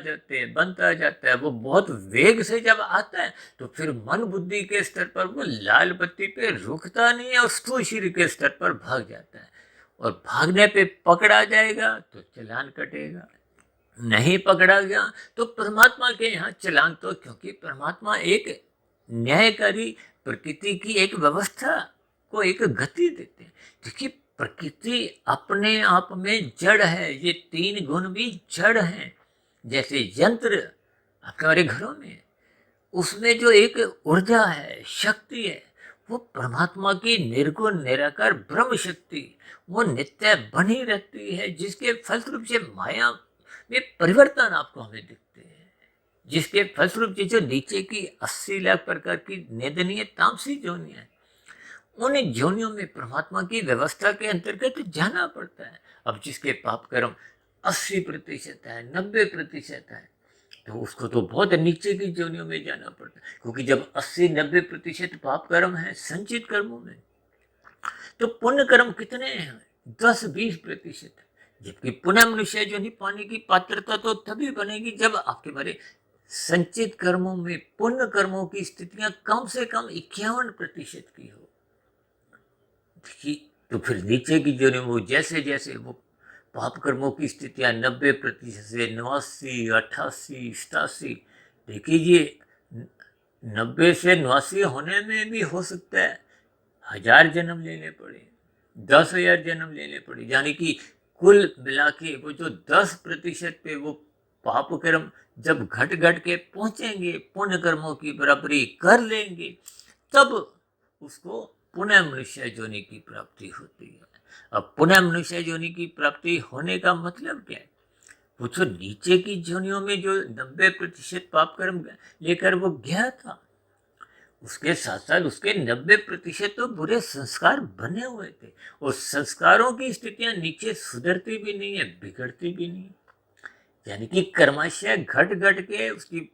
जाता है, वो बहुत वेग से जब आता है, तो फिर मन बुद्धि के स्तर पर वो लाल बत्ती पे रुकता नहीं है, और स्थूल शरीर के स्तर पर भाग जाता है, और भागने पे पकड़ा जाएगा तो चालान कटेगा, नहीं पकड़ा गया तो परमात्मा के यहाँ चालान, तो क्योंकि परमात्मा एक न्यायकारी प्रकृति की एक व्यवस्था को एक गति देते हैं। देखिए, प्रकृति अपने आप में जड़ है, ये तीन गुण भी जड़ हैं, जैसे यंत्र आपके हमारे घरों में है, उसमें जो एक ऊर्जा है, शक्ति है, वो परमात्मा की निर्गुण निराकार ब्रह्म शक्ति, वो नित्य बनी रहती है, जिसके फलस्वरूप से माया में परिवर्तन आपको हमें दिखते हैं, जिसके फलस्वरूप से जो नीचे की 80 लाख प्रकार की निंदनीय तामसी जोनियां हैं, उन जोनियों में परमात्मा की व्यवस्था के अंतर्गत जाना पड़ता है। अब जिसके पाप कर्म 80% है, 90% है, तो उसको तो बहुत नीचे की जोनियों में जाना पड़ता है, क्योंकि जब 80-90% पाप कर्म है संचित कर्मों में, तो पुण्य कर्म कितने हैं? 10-20%। जबकि पुनः मनुष्य जो नहीं पाने की पात्रता तो तभी बनेगी जब आपके हमारे संचित कर्मों में पुण्य कर्मों की स्थितियां कम से कम 51% की हो। देखिए, तो फिर नीचे की जोनियों में जैसे जैसे वो पाप कर्मों की स्थितियां 90% से 89, 88, 87, देखिए 90 से 89 होने में भी हो सकता है 1000 जन्म लेने पड़े, 10,000 जन्म लेने पड़े, यानी कि कुल मिला के वो जो 10% पे वो पाप कर्म जब घट घट के पहुंचेंगे, पुण्य कर्मों की बराबरी कर लेंगे, तब उसको पुनः मनुष्य योनि की प्राप्ति होती है। अब पुनः मनुष्य योनि की प्राप्ति होने का मतलब क्या है? वो जो नीचे की योनियों में जो 90% पाप कर्म लेकर वो गया था, उसके साथ साथ उसके 90% तो बुरे संस्कार बने हुए थे, और संस्कारों की स्थितियां नीचे सुधरती भी नहीं है, बिगड़ती भी नहीं है। यानी कि कर्माशय घट घट के उसकी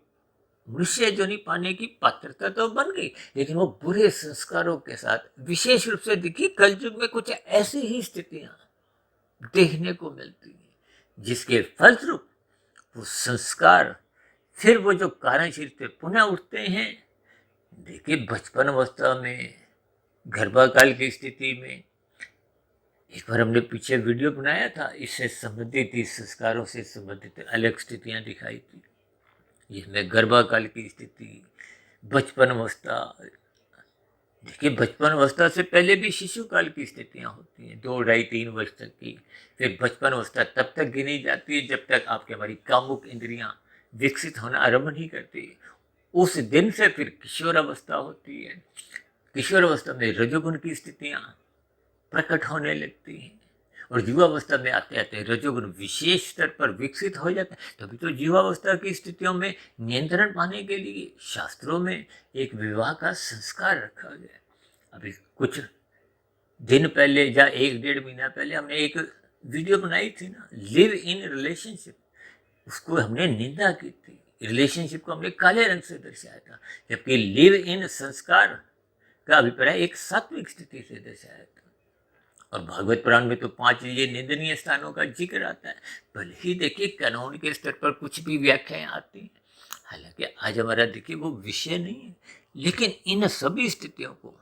मनुष्य जोनि पाने की पात्रता तो बन गई, लेकिन वो बुरे संस्कारों के साथ, विशेष रूप से देखिए कलयुग में कुछ ऐसी ही स्थितियां देखने को मिलती हैं, जिसके फलस्वरूप वो संस्कार फिर वो जो कार्यशील थे पुनः उठते हैं। देखिए बचपन अवस्था में, गर्भाकाल की स्थिति में, एक बार हमने पीछे वीडियो बनाया था, इससे संबंधित, इस संस्कारों से संबंधित अलग स्थितियां दिखाई थी। इसमें गर्भाकाल की स्थिति, बचपन अवस्था, देखिए बचपन अवस्था से पहले भी शिशु काल की स्थितियां होती हैं, 2, 2.5, 3 वर्ष तक की। फिर बचपन अवस्था तब तक गिनी जाती है जब तक आपके हमारी कामुक इंद्रियां विकसित होना आरंभ नहीं करती। उस दिन से फिर किशोर अवस्था होती है। किशोर अवस्था में रजोगुण की स्थितियां प्रकट होने लगती हैं, और युवावस्था में आते आते रजोगुण विशेष स्तर पर विकसित हो जाता है। तभी तो युवावस्था की स्थितियों में नियंत्रण पाने के लिए शास्त्रों में एक विवाह का संस्कार रखा गया है। अभी कुछ दिन पहले या 1-1.5 महीना पहले हमने एक वीडियो बनाई थी ना, लिव इन रिलेशनशिप, उसको हमने निंदा की थी, रिलेशनशिप को हमने काले रंग से दर्शाया था, जबकि लिव इन संस्कार का अभिप्राय एक सात्विक स्थिति से दर्शाया था। और भागवत पुराण में तो 5 ये निंदनीय स्थानों का जिक्र आता है। भले ही देखिए कानून के स्तर पर कुछ भी व्याख्याएं आती हैं, हालांकि आज हमारा देखिए वो विषय नहीं है, लेकिन इन सभी स्थितियों को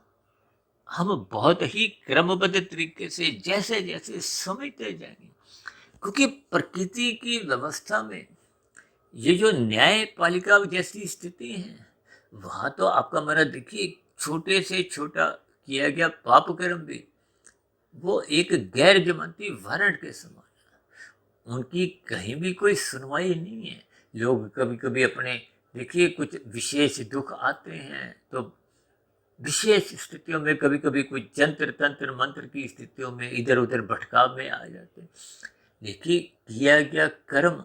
हम बहुत ही क्रमबद्ध तरीके से जैसे जैसे समझते जाएंगे, क्योंकि प्रकृति की व्यवस्था में ये जो न्यायपालिका जैसी स्थिति है, वहाँ तो आपका हमारा देखिए छोटे से छोटा किया गया पाप कर्म भी वो एक गैर जमानती वारंट के समान है, उनकी कहीं भी कोई सुनवाई नहीं है। लोग कभी कभी अपने देखिए कुछ विशेष दुख आते हैं तो विशेष स्थितियों में, कभी कभी कोई जंत्र तंत्र मंत्र की स्थितियों में इधर उधर भटकाव में आ जाते हैं। देखिए किया गया कर्म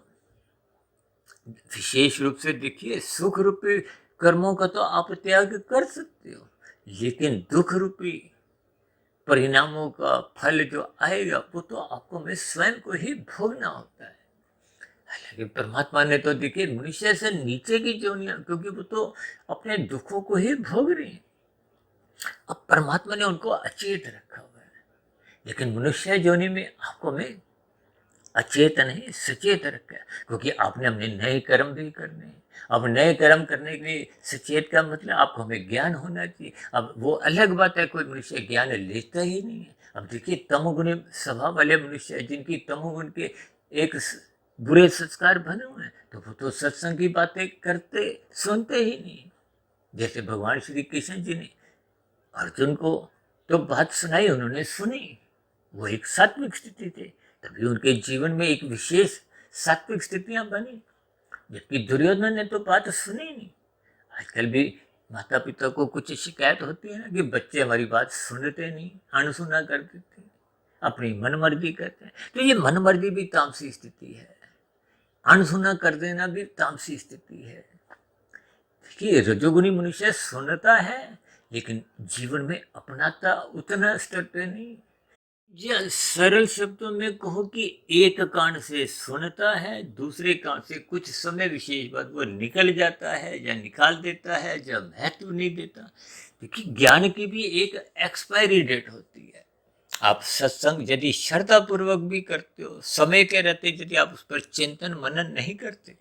विशेष रूप से देखिए सुख रूपी कर्मों का तो आप त्याग कर सकते हो, लेकिन दुख रूपी परिणामों का फल जो आएगा वो तो आपको में स्वयं को ही भोगना होता है। हालांकि परमात्मा ने तो देखिए मनुष्य से नीचे की जोनियां, क्योंकि वो तो अपने दुखों को ही भोग रहे हैं, अब परमात्मा ने उनको अचेत रखा हुआ है, लेकिन मनुष्य जोनि में आपको में अचेत नहीं सचेत रखा है, क्योंकि आपने अपने नए कर्म भी करने हैं। अब नए कर्म करने के लिए सचेत का मतलब आपको हमें ज्ञान होना चाहिए। अब वो अलग बात है, कोई मनुष्य ज्ञान लेता ही नहीं है। अब देखिए तमोगुणी स्वभाव वाले मनुष्य जिनकी तमोगुण के एक बुरे संस्कार बने हुए हैं, तो वो तो सत्संग की बातें करते सुनते ही नहीं। जैसे भगवान श्री कृष्ण जी ने अर्जुन को तो बात सुनाई, उन्होंने सुनी, वो एक सात्विक स्थिति थे, तभी उनके जीवन में एक विशेष सात्विक स्थितियां बनी। जबकि दुर्योधन ने तो बात सुनी नहीं। आजकल भी माता पिता को कुछ शिकायत होती है ना कि बच्चे हमारी बात सुनते नहीं, अनसुना कर देते, अपनी मनमर्जी करते हैं। तो ये मनमर्जी भी तामसी स्थिति है, अनसुना कर देना भी तामसी स्थिति है। देखिए, रजोगुनी मनुष्य सुनता है लेकिन जीवन में अपनाता उतना स्तर पे नहीं। या सरल शब्दों में कहो कि एक कान से सुनता है, दूसरे कान से कुछ समय विशेष बाद वो निकल जाता है या निकाल देता है, जब महत्व नहीं देता। क्योंकि ज्ञान की भी एक एक्सपायरी डेट होती है। आप सत्संग यदि श्रद्धा पूर्वक भी करते हो, समय के रहते यदि आप उस पर चिंतन मनन नहीं करते,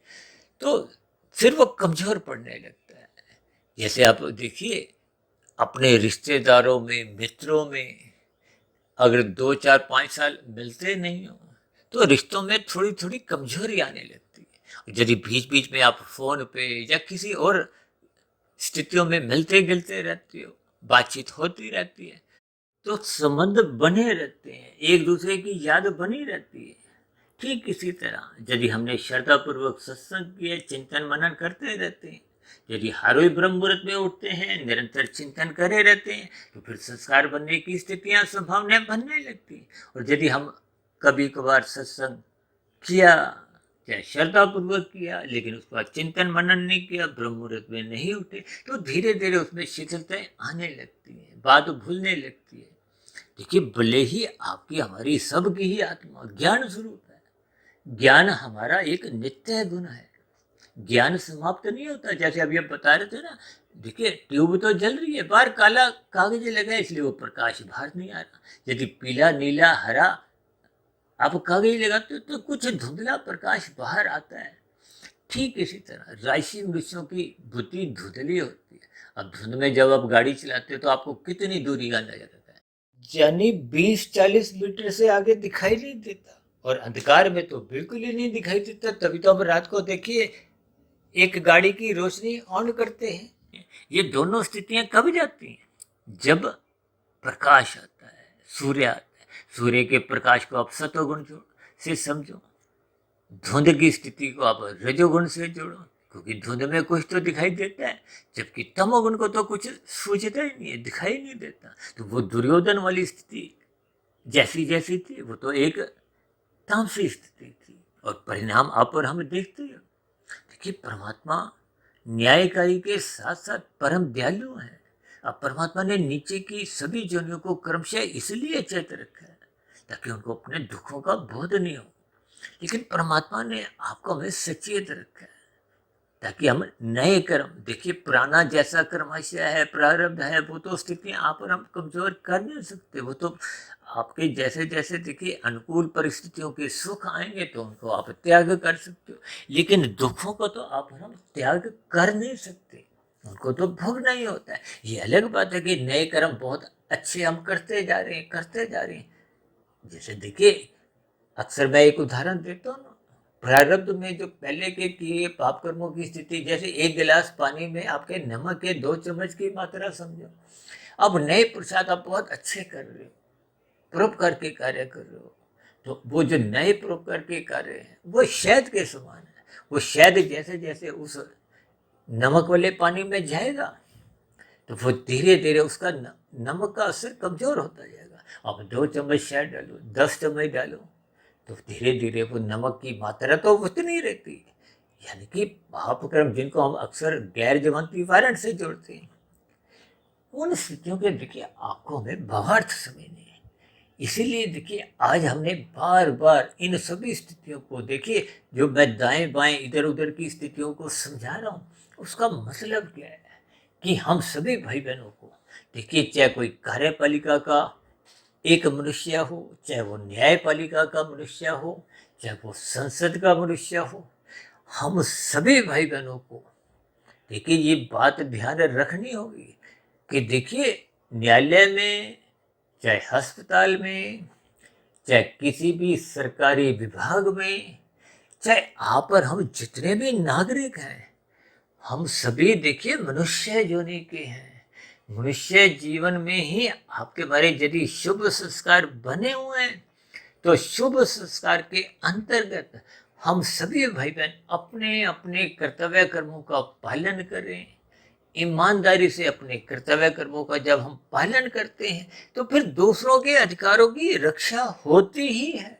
तो फिर वो कमजोर पड़ने लगता है। जैसे आप देखिए, अपने रिश्तेदारों में, मित्रों में अगर 2 4 5 साल मिलते नहीं हो तो रिश्तों में थोड़ी थोड़ी कमजोरी आने लगती है। यदि बीच बीच में आप फोन पे या किसी और स्थितियों में मिलते गिलते रहते हो, बातचीत होती रहती है, तो संबंध बने रहते हैं, एक दूसरे की याद बनी रहती है। ठीक इसी तरह यदि हमने श्रद्धा पूर्वक सत्संग किया, चिंतन मनन करते रहते हैं, यदि हर रोज ब्रह्म मुहूर्त में उठते हैं, निरंतर चिंतन करे रहते हैं, तो फिर संस्कार बनने की स्थितियां, संभावनाएं बनने लगती हैं। और यदि हम कभी कभार सत्संग किया, चाहे श्रद्धा पूर्वक किया, लेकिन उस पर चिंतन मनन नहीं किया, ब्रह्म मुहूर्त में नहीं उठे, तो धीरे धीरे उसमें शिथिलताएं आने लगती है, बात भूलने लगती है। देखिए, भले ही आपकी हमारी सबकी ही आत्मा ज्ञान स्वरूप है, ज्ञान हमारा एक नित्य गुण है, ज्ञान समाप्त नहीं होता। जैसे अभी आप बता रहे थे ना, देखिए ट्यूब तो जल रही है, बाहर काला कागज लगा है, इसलिए वो प्रकाश बाहर नहीं आ रहा। यदि पीला नीला हरा आप कागज लगाते हो तो कुछ धुंधला प्रकाश बाहर आता है। ठीक इसी तरह राशि मनुष्यों की बुद्धि धुंधली होती है। अब धुंध में जब आप गाड़ी चलाते हो तो आपको कितनी दूरी का अंदाजा रहता है, यानी 20 40 मीटर से आगे दिखाई नहीं देता, और अंधकार में तो बिल्कुल ही नहीं दिखाई देता। तभी तो हम रात को देखिए एक गाड़ी की रोशनी ऑन करते हैं। ये दोनों स्थितियां कब जाती हैं? जब प्रकाश आता है, सूर्य आता है। सूर्य के प्रकाश को आप सतोगुण से समझो, धुंध की स्थिति को आप रजोगुण से जोड़ो, क्योंकि धुंध में कुछ तो दिखाई देता है, जबकि तमोगुण को तो कुछ सूझता ही नहीं है, दिखाई नहीं देता। तो वो दुर्योधन वाली स्थिति जैसी जैसी थी, वो तो एक तामसी स्थिति थी, और परिणाम आप और हम देखते हैं कि परमात्मा न्यायकारी के साथ साथ परम दयालु है। अब परमात्मा ने नीचे की सभी जोनियों को क्रमशः इसलिए चेत रखा है ताकि उनको अपने दुखों का बोध नहीं हो, लेकिन परमात्मा ने आपको हमें सचेत रखा है ताकि हम नए कर्म, देखिए पुराना जैसा कर्माशय है, प्रारब्ध है, वो तो स्थितियां आप और हम कमजोर कर नहीं सकते। वो तो आपके जैसे जैसे देखिए अनुकूल परिस्थितियों के सुख आएंगे तो उनको आप त्याग कर सकते हो, लेकिन दुखों को तो आप और हम त्याग कर नहीं सकते, उनको तो भोगना ही होता है। ये अलग बात है कि नए कर्म बहुत अच्छे हम करते जा रहे हैं, करते जा रहे हैं। जैसे देखिए, अक्सर मैं एक उदाहरण देता हूँ, प्रारब्ध में जो पहले के किए पाप कर्मों की स्थिति, जैसे एक गिलास पानी में आपके नमक के 2 चम्मच की मात्रा समझो। अब नए पुरुषार्थ आप बहुत अच्छे कर रहे हो, परोपकार के कार्य कर रहे हो, तो वो जो नए परोपकार के कार्य हैं वो शहद के समान है। वो शहद जैसे जैसे उस नमक वाले पानी में जाएगा तो वो धीरे धीरे उसका नमक का असर कमजोर होता जाएगा। अब 2 चम्मच शहद डालो, 10 चम्मच डालो, तो धीरे धीरे वो नमक की मात्रा तो उतनी रहती है। यानी कि पाप कर्म जिनको हम अक्सर गैर जमानती वारंट से जोड़ते हैं, उन स्थितियों के देखिए आंखों में भावार्थ समझने हैं। इसीलिए देखिए आज हमने बार बार इन सभी स्थितियों को, देखिए जो मैं दाएं बाएं इधर उधर की स्थितियों को समझा रहा हूँ, उसका मतलब क्या है कि हम सभी भाई बहनों को, देखिए चाहे कोई कार्यपालिका का एक मनुष्य हो, चाहे वो न्यायपालिका का मनुष्य हो, चाहे वो संसद का मनुष्य हो, हम सभी भाई बहनों को देखिए ये बात ध्यान रखनी होगी कि देखिए न्यायालय में, चाहे अस्पताल में, चाहे किसी भी सरकारी विभाग में, चाहे आप और हम जितने भी नागरिक हैं, हम सभी देखिए मनुष्य योनि के हैं। मनुष्य जीवन में ही आपके बारे यदि शुभ संस्कार बने हुए हैं, तो शुभ संस्कार के अंतर्गत हम सभी भाई बहन अपने अपने कर्तव्य कर्मों का पालन करें। ईमानदारी से अपने कर्तव्य कर्मों का जब हम पालन करते हैं तो फिर दूसरों के अधिकारों की रक्षा होती ही है।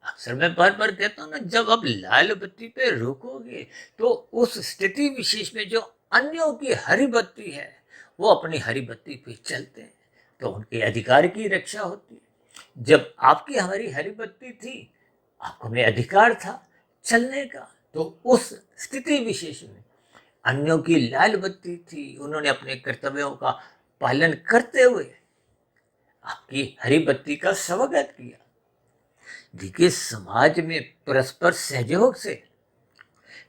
अक्सर मैं बार बार कहता हूँ ना, जब आप लाल बत्ती पे रुकोगे तो उस स्थिति विशेष में जो अन्यों की हरी बत्ती है वो अपनी हरी बत्ती पे चलते हैं तो उनके अधिकार की रक्षा होती है। जब आपकी हमारी हरी बत्ती थी, आपको में अधिकार था चलने का, तो उस स्थिति विशेष में अन्यों की लाल बत्ती थी, उन्होंने अपने कर्तव्यों का पालन करते हुए आपकी हरी बत्ती का स्वागत किया। देखिए समाज में परस्पर सहयोग से,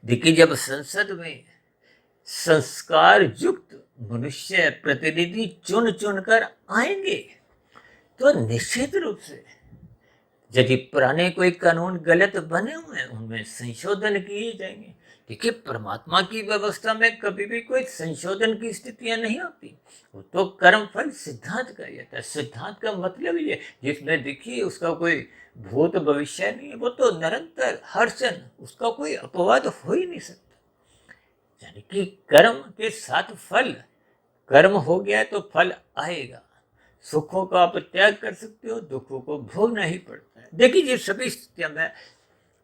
देखिए जब संसद में संस्कार युक्त मनुष्य प्रतिनिधि चुन चुन कर आएंगे तो निश्चित रूप से यदि पुराने कोई कानून गलत बने हुए हैं उनमें संशोधन किए जाएंगे। देखिए परमात्मा की व्यवस्था में कभी भी कोई संशोधन की स्थितियां नहीं होती, वो तो कर्म फल सिद्धांत का ही था। सिद्धांत का मतलब ये जिसमें देखिए उसका कोई भूत भविष्य नहीं है, वो तो निरंतर हर क्षण उसका कोई अपवाद हो ही नहीं सकता। यानी कि कर्म के साथ फल, कर्म हो गया तो फल आएगा। सुखों का आप त्याग कर सकते हो, दुखों को भोगना ही पड़ता है। देखिए ये सभी स्थितियां मैं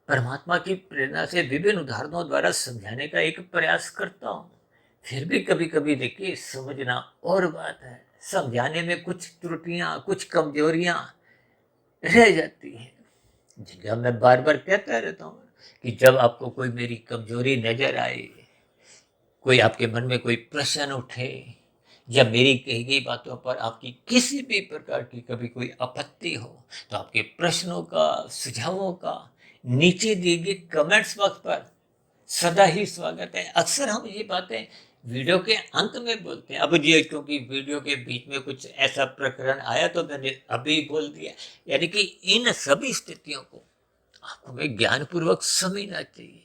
परमात्मा की प्रेरणा से विभिन्न उदाहरणों द्वारा समझाने का एक प्रयास करता हूँ। फिर भी कभी कभी देखिए समझना और बात है, समझाने में कुछ त्रुटियां कुछ कमजोरियां रह जाती हैं, जिनका मैं बार बार कहता रहता हूँ कि जब आपको कोई मेरी कमजोरी नजर आए, कोई आपके मन में कोई प्रश्न उठे या मेरी कही गई बातों पर आपकी किसी भी प्रकार की कभी कोई आपत्ति हो तो आपके प्रश्नों का सुझावों का नीचे दिए गए कमेंट्स बॉक्स पर सदा ही स्वागत है। अक्सर हम ये बातें वीडियो के अंत में बोलते हैं, अब ये क्योंकि वीडियो के बीच में कुछ ऐसा प्रकरण आया तो मैंने अभी बोल दिया। यानी कि इन सभी स्थितियों को आपको में ज्ञानपूर्वक समझना चाहिए।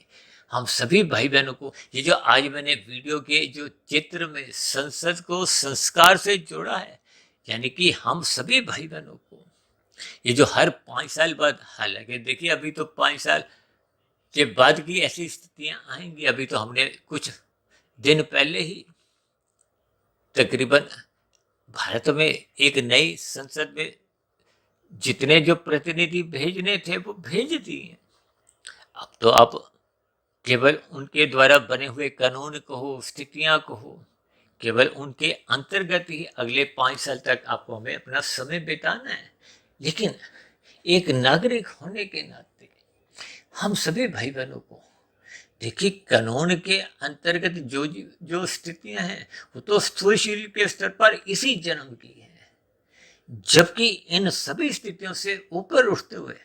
हम सभी भाई बहनों को ये जो आज मैंने वीडियो के जो चित्र में संसद को संस्कार से जोड़ा है, यानी कि हम सभी भाई बहनों को ये जो हर 5 साल बाद, हालांकि देखिए अभी तो 5 साल के बाद की ऐसी स्थितियां आएंगी, अभी तो हमने कुछ दिन पहले ही तकरीबन भारत में एक नई संसद में जितने जो प्रतिनिधि भेजने थे वो भेज दिए। अब तो आप केवल उनके द्वारा बने हुए कानून को हो, स्थितियां को हो, केवल उनके अंतर्गत ही अगले 5 साल तक आपको हमें अपना समय बिताना है। लेकिन एक नागरिक होने के नाते हम सभी भाई बहनों को देखिए कानून के अंतर्गत जो जो स्थितियां हैं वो तो स्थूल शरीर के स्तर पर इसी जन्म की है, जबकि इन सभी स्थितियों से ऊपर उठते हुए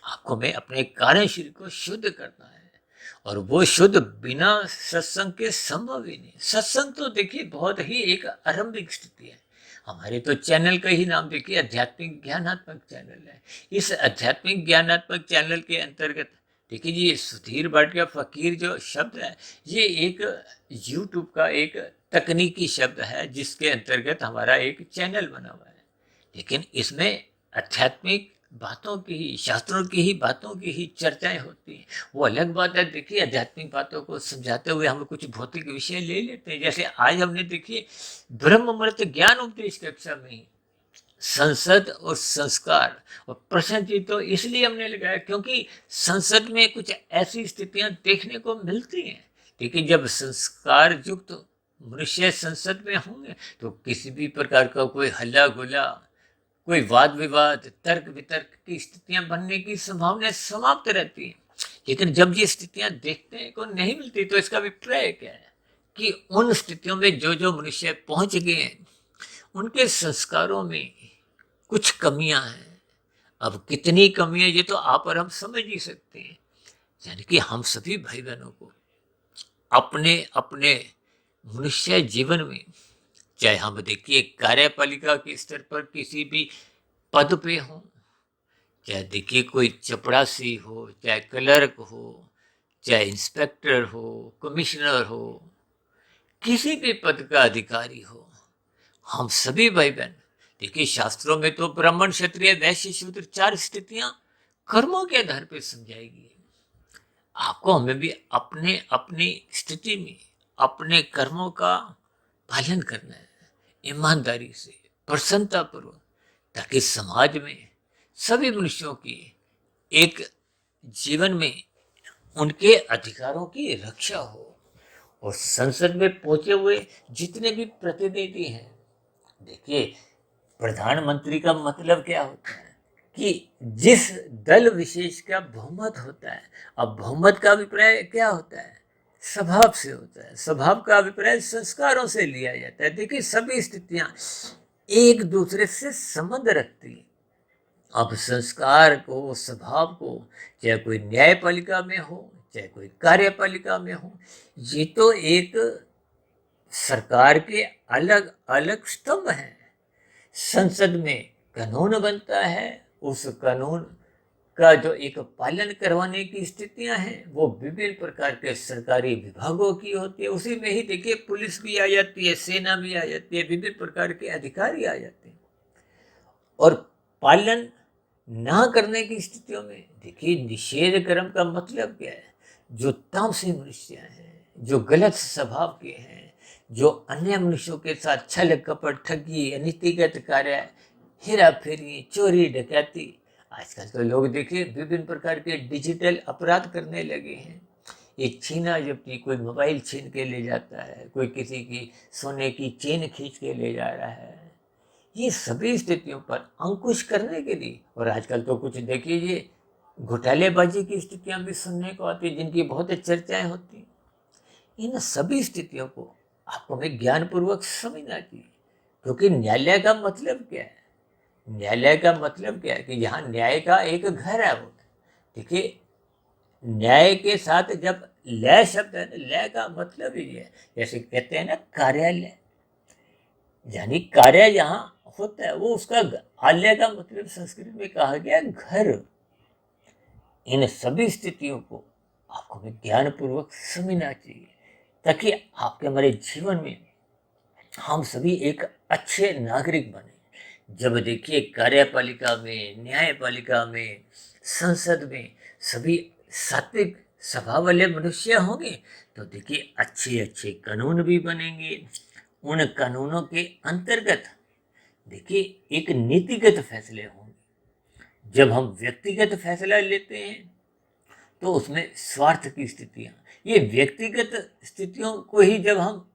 आपको में अपने कार्य शरीर को शुद्ध करना है, और वो शुद्ध बिना सत्संग के संभव ही नहीं। सत्संग तो देखिए बहुत ही एक आरंभिक स्थिति है। हमारे तो चैनल का ही नाम देखिए आध्यात्मिक ज्ञानात्मक चैनल है। इस आध्यात्मिक ज्ञानात्मक चैनल के अंतर्गत देखिए जी सुधीर भाटिया फकीर जो शब्द है ये एक यूट्यूब का एक तकनीकी शब्द है जिसके अंतर्गत हमारा एक चैनल बना हुआ है। लेकिन इसमें आध्यात्मिक बातों की ही, शास्त्रों की ही बातों की ही चर्चाएं होती हैं। वो अलग बात है, देखिए आध्यात्मिक बातों को समझाते हुए हम कुछ भौतिक विषय ले लेते हैं। जैसे आज हमने देखिए ब्रह्म मुहूर्त ज्ञान उपदेश कक्षा में ही संसद और संस्कार और प्रश्न जी तो इसलिए हमने लगाया क्योंकि संसद में कुछ ऐसी स्थितियां देखने को मिलती हैं। लेकिन जब संस्कार युक्त मनुष्य संसद में होंगे तो किसी भी प्रकार का कोई हल्ला गुल्ला, कोई वाद विवाद, तर्क वितर्क की स्थितियां बनने की संभावना समाप्त रहती है। लेकिन जब ये स्थितियां देखने को नहीं मिलती तो इसका अभिप्राय क्या है कि उन स्थितियों में जो जो मनुष्य पहुंच गए हैं उनके संस्कारों में कुछ कमियां हैं। अब कितनी कमियां ये तो आप और हम समझ ही सकते हैं। यानी कि हम सभी भाई बहनों को अपने अपने मनुष्य जीवन में, चाहे हम देखिए कार्यपालिका के स्तर पर किसी भी पद पे हो, चाहे देखिए कोई चपड़ासी हो, चाहे क्लर्क हो, चाहे इंस्पेक्टर हो, कमिश्नर हो, किसी भी पद का अधिकारी हो, हम सभी भाई बहन देखिए शास्त्रों में तो ब्राह्मण क्षत्रिय वैश्य शूद्र 4 स्थितियां कर्मों के आधार पर समझाई गई। आपको हमें भी अपने अपनी स्थिति में अपने कर्मों का पालन करना है, ईमानदारी से, प्रसन्नतापूर्वक, ताकि समाज में सभी मनुष्यों की एक जीवन में उनके अधिकारों की रक्षा हो। और संसद में पहुंचे हुए जितने भी प्रतिनिधि हैं, देखिए, प्रधानमंत्री का मतलब क्या होता है कि जिस दल विशेष का बहुमत होता है, अब बहुमत का अभिप्राय क्या होता है? स्वभाव से होता है। स्वभाव का अभिप्राय संस्कारों से लिया जाता है। देखिए, सभी स्थितियां एक दूसरे से संबंध रखती हैं। अब संस्कार को, स्वभाव को, चाहे कोई न्यायपालिका में हो, चाहे कोई कार्यपालिका में हो, ये तो एक सरकार के अलग अलग स्तंभ हैं। संसद में कानून बनता है, उस कानून का जो एक पालन करवाने की स्थितियां हैं वो विभिन्न प्रकार के सरकारी विभागों की होती है। उसी में ही देखिए, पुलिस भी आ जाती है, सेना भी आ जाती है, विभिन्न प्रकार के अधिकारी आ जाते हैं। और पालन ना करने की स्थितियों में देखिए, निषेध कर्म का मतलब क्या है? जो तामसी मनुष्य हैं, जो गलत स्वभाव के हैं, जो अन्य मनुष्यों के साथ छल कपट, ठगी, अनीतिगत कार्य, हेरा फेरी, चोरी डकैती, आजकल तो लोग देखिए विभिन्न प्रकार के डिजिटल अपराध करने लगे हैं। ये छीना जब्ती, कोई मोबाइल छीन के ले जाता है, कोई किसी की सोने की चेन खींच के ले जा रहा है। ये सभी स्थितियों पर अंकुश करने के लिए, और आजकल तो कुछ देखिए, ये घोटालेबाजी की स्थितियां भी सुनने को आती है, जिनकी बहुत चर्चाएं होती हैं। इन सभी स्थितियों को आपको हमें ज्ञानपूर्वक समझना चाहिए, क्योंकि न्यायालय का मतलब क्या है? न्यायालय का मतलब क्या है कि यहाँ न्याय का एक घर है। वो देखिए, न्याय के साथ जब लय शब्द है, लय का मतलब ही है, जैसे कहते हैं ना कार्यालय, यानी कार्य जहाँ होता है वो उसका आलय का मतलब संस्कृत में कहा गया घर। इन सभी स्थितियों को आपको हमें ज्ञानपूर्वक समझना चाहिए, ताकि आपके हमारे जीवन में हम सभी एक अच्छे नागरिक बने। जब देखिए, कार्यपालिका में, न्यायपालिका में, संसद में सभी सात्विक स्वभाव वाले मनुष्य होंगे, तो देखिए अच्छे अच्छे कानून भी बनेंगे। उन कानूनों के अंतर्गत देखिए एक नीतिगत फैसले होंगे। जब हम व्यक्तिगत फैसला लेते हैं तो उसमें स्वार्थ की स्थितियां, ये व्यक्तिगत स्थितियों को ही जब हम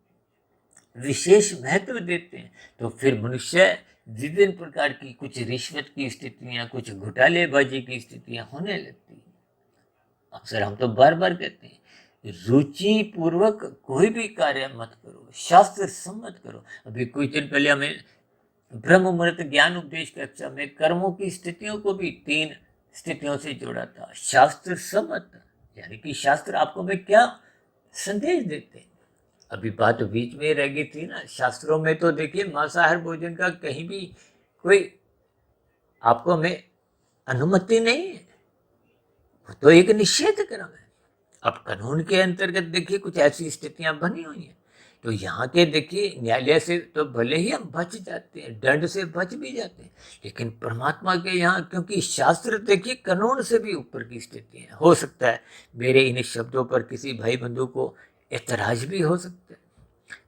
विशेष महत्व देते हैं, तो फिर मनुष्य विभिन्न प्रकार की, कुछ रिश्वत की स्थितियां, कुछ घोटालेबाजी की स्थितियां होने लगती हैं। अक्सर हम तो बार बार कहते हैं, रुचि पूर्वक कोई भी कार्य मत करो, शास्त्र सम्मत करो। अभी कुछ दिन पहले हमें ब्रह्म मुहूर्त ज्ञान उपदेश कक्षा में कर्मों की स्थितियों को भी 3 स्थितियों से जोड़ा था। शास्त्र सम्मत, यानी कि शास्त्र आपको में क्या संदेश देते हैं। अभी बात बीच में रह गई थी ना, शास्त्रों में तो देखिए मांसाहार भोजन का कहीं भी कोई आपको में अनुमति नहीं है, वो तो एक निषेध क्रम है। अब कानून के अंतर्गत देखिए कुछ ऐसी स्थितियां बनी हुई हैं, तो यहाँ के देखिए न्यायालय से तो भले ही हम बच जाते हैं, दंड से बच भी जाते हैं, लेकिन परमात्मा के यहाँ, क्योंकि शास्त्र देखिए कानून से भी ऊपर की स्थिति है। हो सकता है मेरे इन शब्दों पर किसी भाई बंधु को ऐतराज भी हो सकता है।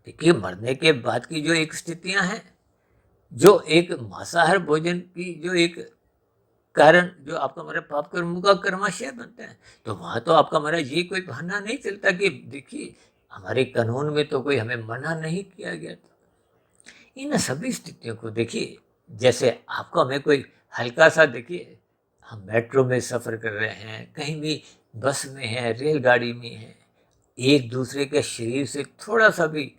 देखिए, मरने के बाद की जो एक स्थितियां हैं, जो एक मांसाहार भोजन की जो एक कारण, जो आपका हमारा पाप कर्मों का कर्माशय बनता है, तो वहां तो आपका हमारा ये कोई बहाना नहीं चलता कि देखिए हमारे कानून में तो कोई हमें मना नहीं किया गया था। इन सभी स्थितियों को देखिए, जैसे आपको हमें कोई हल्का सा, देखिए हम मेट्रो में सफ़र कर रहे हैं, कहीं भी बस में हैं, रेलगाड़ी में हैं, एक दूसरे के शरीर से थोड़ा सा भी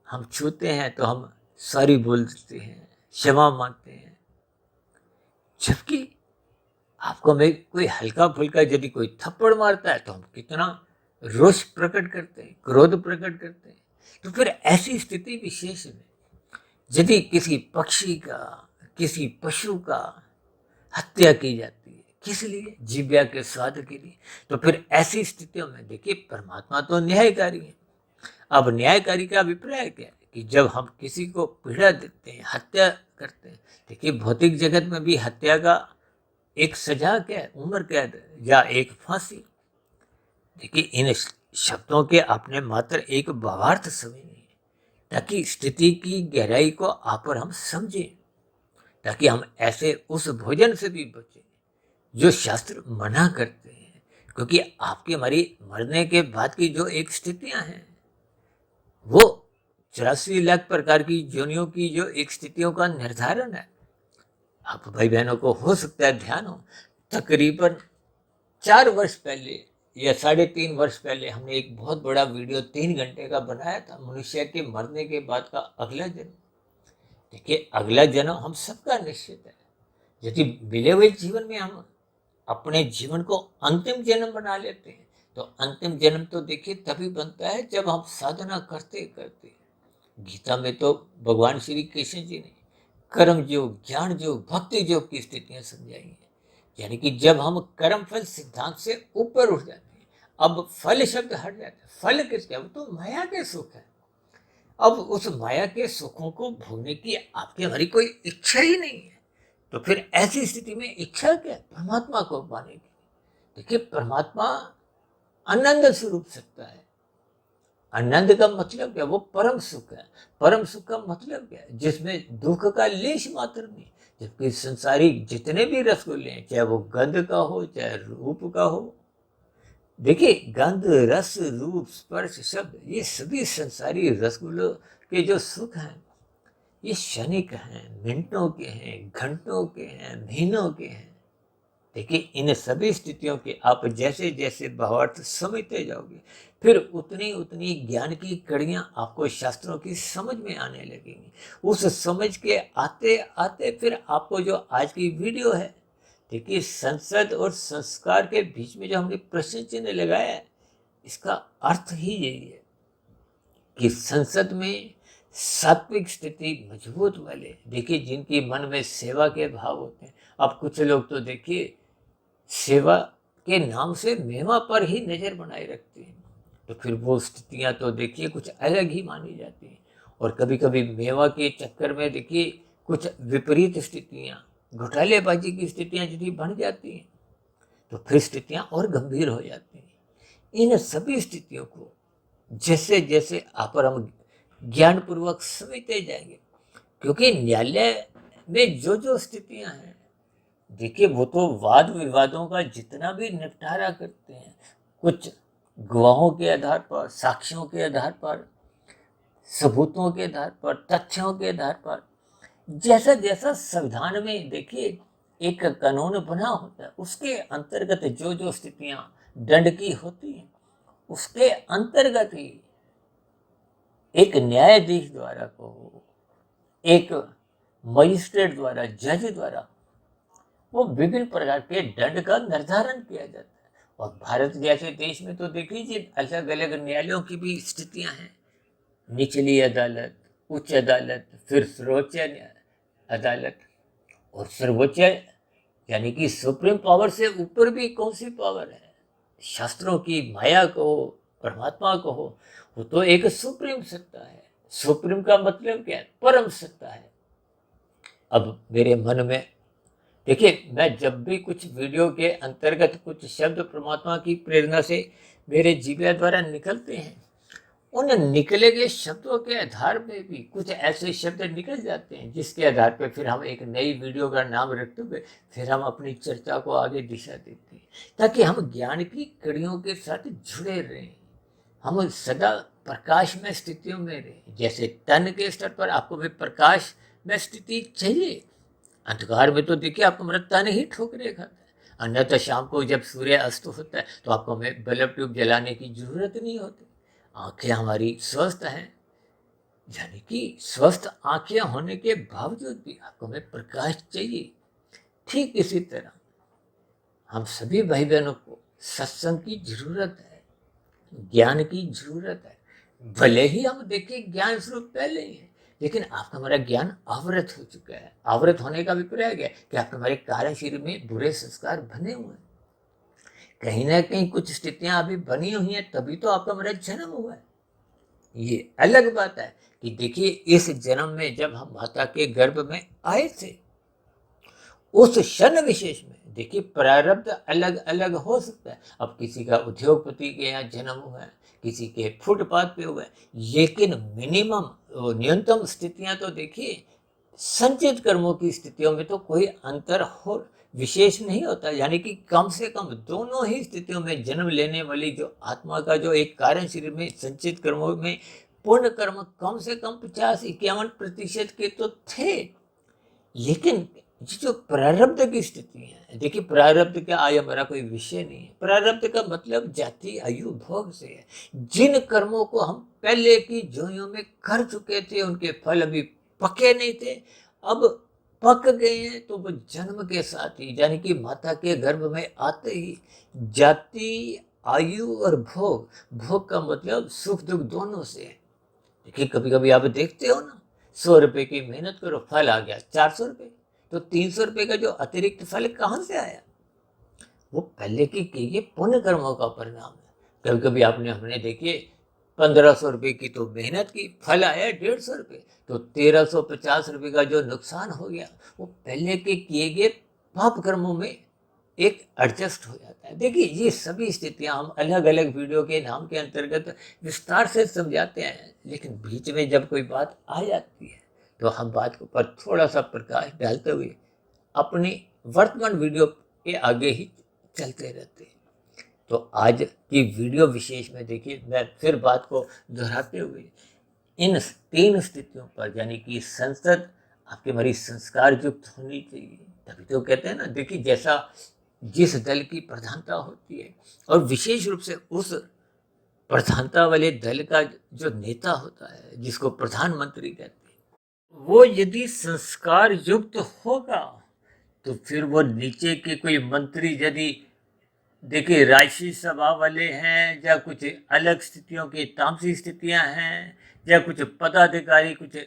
हम छूते हैं तो हम सॉरी बोल देते हैं, क्षमा मांगते हैं। जबकि आपको में कोई हल्का फुल्का यदि कोई थप्पड़ मारता है तो हम कितना रोष प्रकट करते हैं, क्रोध प्रकट करते हैं। तो फिर ऐसी स्थिति विशेष में यदि किसी पक्षी का, किसी पशु का हत्या की जाती है, किस लिए? जीव्या के स्वाद के लिए। तो फिर ऐसी स्थितियों में देखिए परमात्मा तो न्यायकारी है। अब न्यायकारी का अभिप्राय क्या है कि जब हम किसी को पीड़ा देते हैं, हत्या करते हैं, देखिए भौतिक जगत में भी हत्या का एक सजा क्या है? उम्र कैद या एक फांसी। देखिए, इन शब्दों के आपने मात्र एक भावार्थ समझनी है, ताकि स्थिति की गहराई को आप और हम समझें, ताकि हम ऐसे उस भोजन से भी बचें जो शास्त्र मना करते हैं। क्योंकि आपकी हमारी मरने के बाद की जो एक स्थितियां हैं, वो 84 लाख प्रकार की योनियों की जो एक स्थितियों का निर्धारण है। आप भाई बहनों को हो सकता है ध्यान हो, तकरीबन 4 वर्ष पहले या 3.5 वर्ष पहले हमने एक बहुत बड़ा वीडियो 3 घंटे का बनाया था, मनुष्य के मरने के बाद का अगला जन्म। देखिए, अगला जन्म हम सबका निश्चित है। यदि मिले हुए जीवन में हम अपने जीवन को अंतिम जन्म बना लेते हैं, तो अंतिम जन्म तो देखिए तभी बनता है जब हम साधना करते करते। गीता में तो भगवान श्री कृष्ण जी ने कर्म योग, ज्ञान योग, भक्ति योग की स्थितियां समझाई हैं। यानी कि जब हम कर्म फल सिद्धांत से ऊपर उठ जाते हैं, अब फल शब्द हट जाता है। फल किसके? वो तो माया के सुख है। अब उस माया के सुखों को भोगने की आपकी हमारी कोई इच्छा ही नहीं है, तो फिर ऐसी स्थिति में इच्छा क्या है? परमात्मा को पाने की। देखिए, परमात्मा आनंद स्वरूप सत्ता है। आनंद का मतलब क्या? वो परम सुख है। परम सुख का मतलब क्या है? जिसमें दुख का लेश मात्र नहीं। जबकि संसारिक जितने भी रसगुल्ले हैं, चाहे वो गंध का हो चाहे रूप का हो, देखिए गंध, रस, रूप, स्पर्श, शब्द, ये सभी संसारी रसगुल्लों के जो सुख हैं, ये क्षणिक हैं, मिनटों के हैं, घंटों के हैं, महीनों के हैं। देखिए, इन सभी स्थितियों के आप जैसे जैसे भावार्थ समझते जाओगे, फिर उतनी उतनी ज्ञान की कड़ियां आपको शास्त्रों की समझ में आने लगेंगी। उस समझ के आते आते फिर आपको जो आज की वीडियो है, देखिए संसद और संस्कार के बीच में जो हमने प्रश्न चिन्ह लगाया है, इसका अर्थ ही यही है कि संसद में सात्विक स्थिति मजबूत वाले, देखिए जिनकी मन में सेवा के भाव होते हैं। अब कुछ लोग तो देखिए सेवा के नाम से मेवा पर ही नजर बनाए रखते हैं, तो फिर वो स्थितियां तो देखिए कुछ अलग ही मानी जाती हैं। और कभी कभी मेवा के चक्कर में देखिए कुछ विपरीत स्थितियां, घोटालेबाजी की स्थितियां यदि बन जाती हैं, तो फिर स्थितियां और गंभीर हो जाती हैं। इन सभी स्थितियों को जैसे जैसे आप और हम ज्ञानपूर्वक समझते जाएंगे, क्योंकि न्यायालय में जो जो स्थितियां हैं, देखिए वो तो वाद विवादों का जितना भी निपटारा करते हैं, कुछ गवाहों के आधार पर, साक्ष्यों के आधार पर, सबूतों के आधार पर, तथ्यों के आधार पर, जैसा जैसा संविधान में देखिए एक कानून बना होता है, उसके अंतर्गत जो जो स्थितियां दंड की होती हैं, उसके अंतर्गत ही एक न्यायाधीश द्वारा को, एक मजिस्ट्रेट द्वारा, जज द्वारा वो विभिन्न प्रकार के दंड का निर्धारण किया जाता है। और भारत जैसे देश में तो देख लीजिए अलग अलग न्यायालयों की भी स्थितियां हैं। निचली अदालत, उच्च अदालत, फिर सर्वोच्च अदालत, और सर्वोच्च यानी कि सुप्रीम पावर से ऊपर भी कौन सी पावर है? शास्त्रों की माया को हो, परमात्मा को हो, वो तो एक सुप्रीम सत्ता है। सुप्रीम का मतलब क्या है? परम सत्ता है। अब मेरे मन में देखिए, मैं जब भी कुछ वीडियो के अंतर्गत कुछ शब्द परमात्मा की प्रेरणा से मेरे जीवा द्वारा निकलते हैं, उन निकले गए शब्दों के आधार पे भी कुछ ऐसे शब्द निकल जाते हैं जिसके आधार पे फिर हम एक नई वीडियो का नाम रखते हुए फिर हम अपनी चर्चा को आगे दिशा देते हैं, ताकि हम ज्ञान की कड़ियों के साथ जुड़े रहें, हम सदा प्रकाश में स्थितियों में रहें। जैसे तन के स्तर पर आपको भी प्रकाश में स्थिति चाहिए, अंधकार में तो देखिए आपको मेरा तन ही ठोकरे खाता है। अन्यथा शाम को जब सूर्य अस्त होता है तो आपको हमें बल्ब ट्यूब जलाने की जरूरत नहीं होती। आंखें हमारी स्वस्थ हैं, यानी कि स्वस्थ आंखें होने के बावजूद भी आपको हमें प्रकाश चाहिए। ठीक इसी तरह हम सभी भाई बहनों को सत्संग की जरूरत है, ज्ञान की जरूरत है। भले ही हम देखिए ज्ञान स्वरूप पहले ही है, लेकिन आपका हमारा ज्ञान आवृत हो चुका है। आवृत होने का अभिप्राय क्या है? कि आपके हमारे कार्य शरीर में बुरे संस्कार बने हुए हैं। कहीं ना कहीं कुछ स्थितियां अभी बनी हुई हैं, तभी तो आपका हमारा जन्म हुआ है। ये अलग बात है कि देखिए इस जन्म में जब हम माता के गर्भ में आए थे, उस क्षण विशेष में देखिए प्रारब्ध अलग अलग हो सकता है। अब किसी का उद्योगपति के यहाँ जन्म हुआ है, किसी के फुटपाथ पे हुआ है, लेकिन मिनिमम न्यूनतम स्थितियां तो देखिए संचित कर्मों की स्थितियों में तो कोई अंतर हो विशेष नहीं होता, यानी कि कम से कम दोनों ही स्थितियों में जन्म लेने वाली जो आत्मा का जो एक कारण शरीर में संचित कर्मों में पूर्ण कर्म कम से कम 50-51% के तो थे। लेकिन ये जो प्रारब्ध की स्थिति है, देखिए प्रारब्ध क्या आय हमारा कोई विषय नहीं है। प्रारब्ध का मतलब जाति आयु भोग से है। जिन कर्मों को हम पहले की जोनियों में कर चुके थे उनके फल अभी पके नहीं थे, अब पक गए हैं, तो वो जन्म के साथ ही यानी कि माता के गर्भ में आते ही जाति आयु और भोग, भोग का मतलब सुख दुख दोनों से है। देखिए कभी कभी आप देखते हो ना, 100 रुपए की मेहनत करो, फल आ गया 400 रुपये, तो 300 रुपये का जो अतिरिक्त फल कहाँ से आया? वो पहले की किए पुण्य कर्मों का परिणाम है। कभी कभी हमने देखिए 1500 रुपये की तो मेहनत की, फल आया 150 रुपये, तो 1350 रुपये का जो नुकसान हो गया वो पहले के किए गए पाप कर्मों में एक एडजस्ट हो जाता है। देखिए ये सभी स्थितियां हम अलग अलग वीडियो के नाम के अंतर्गत विस्तार से समझाते हैं, लेकिन बीच में जब कोई बात आ जाती है तो हम बात के ऊपर थोड़ा सा प्रकाश डालते हुए अपनी वर्तमान वीडियो के आगे ही चलते रहते हैं। तो आज की वीडियो विशेष में देखिए मैं फिर बात को दोहराते हुए इन 3 स्थितियों पर, यानी कि संसद आपके हमारी संस्कार युक्त होनी चाहिए। तभी तो कहते हैं ना, देखिए जैसा जिस दल की प्रधानता होती है और विशेष रूप से उस प्रधानता वाले दल का जो नेता होता है जिसको प्रधानमंत्री कहते हैं, वो यदि संस्कार युक्त होगा तो फिर वो नीचे के कोई मंत्री यदि देखिए राजसी सभा वाले हैं या कुछ अलग स्थितियों की तामसी स्थितियां हैं या कुछ पदाधिकारी कुछ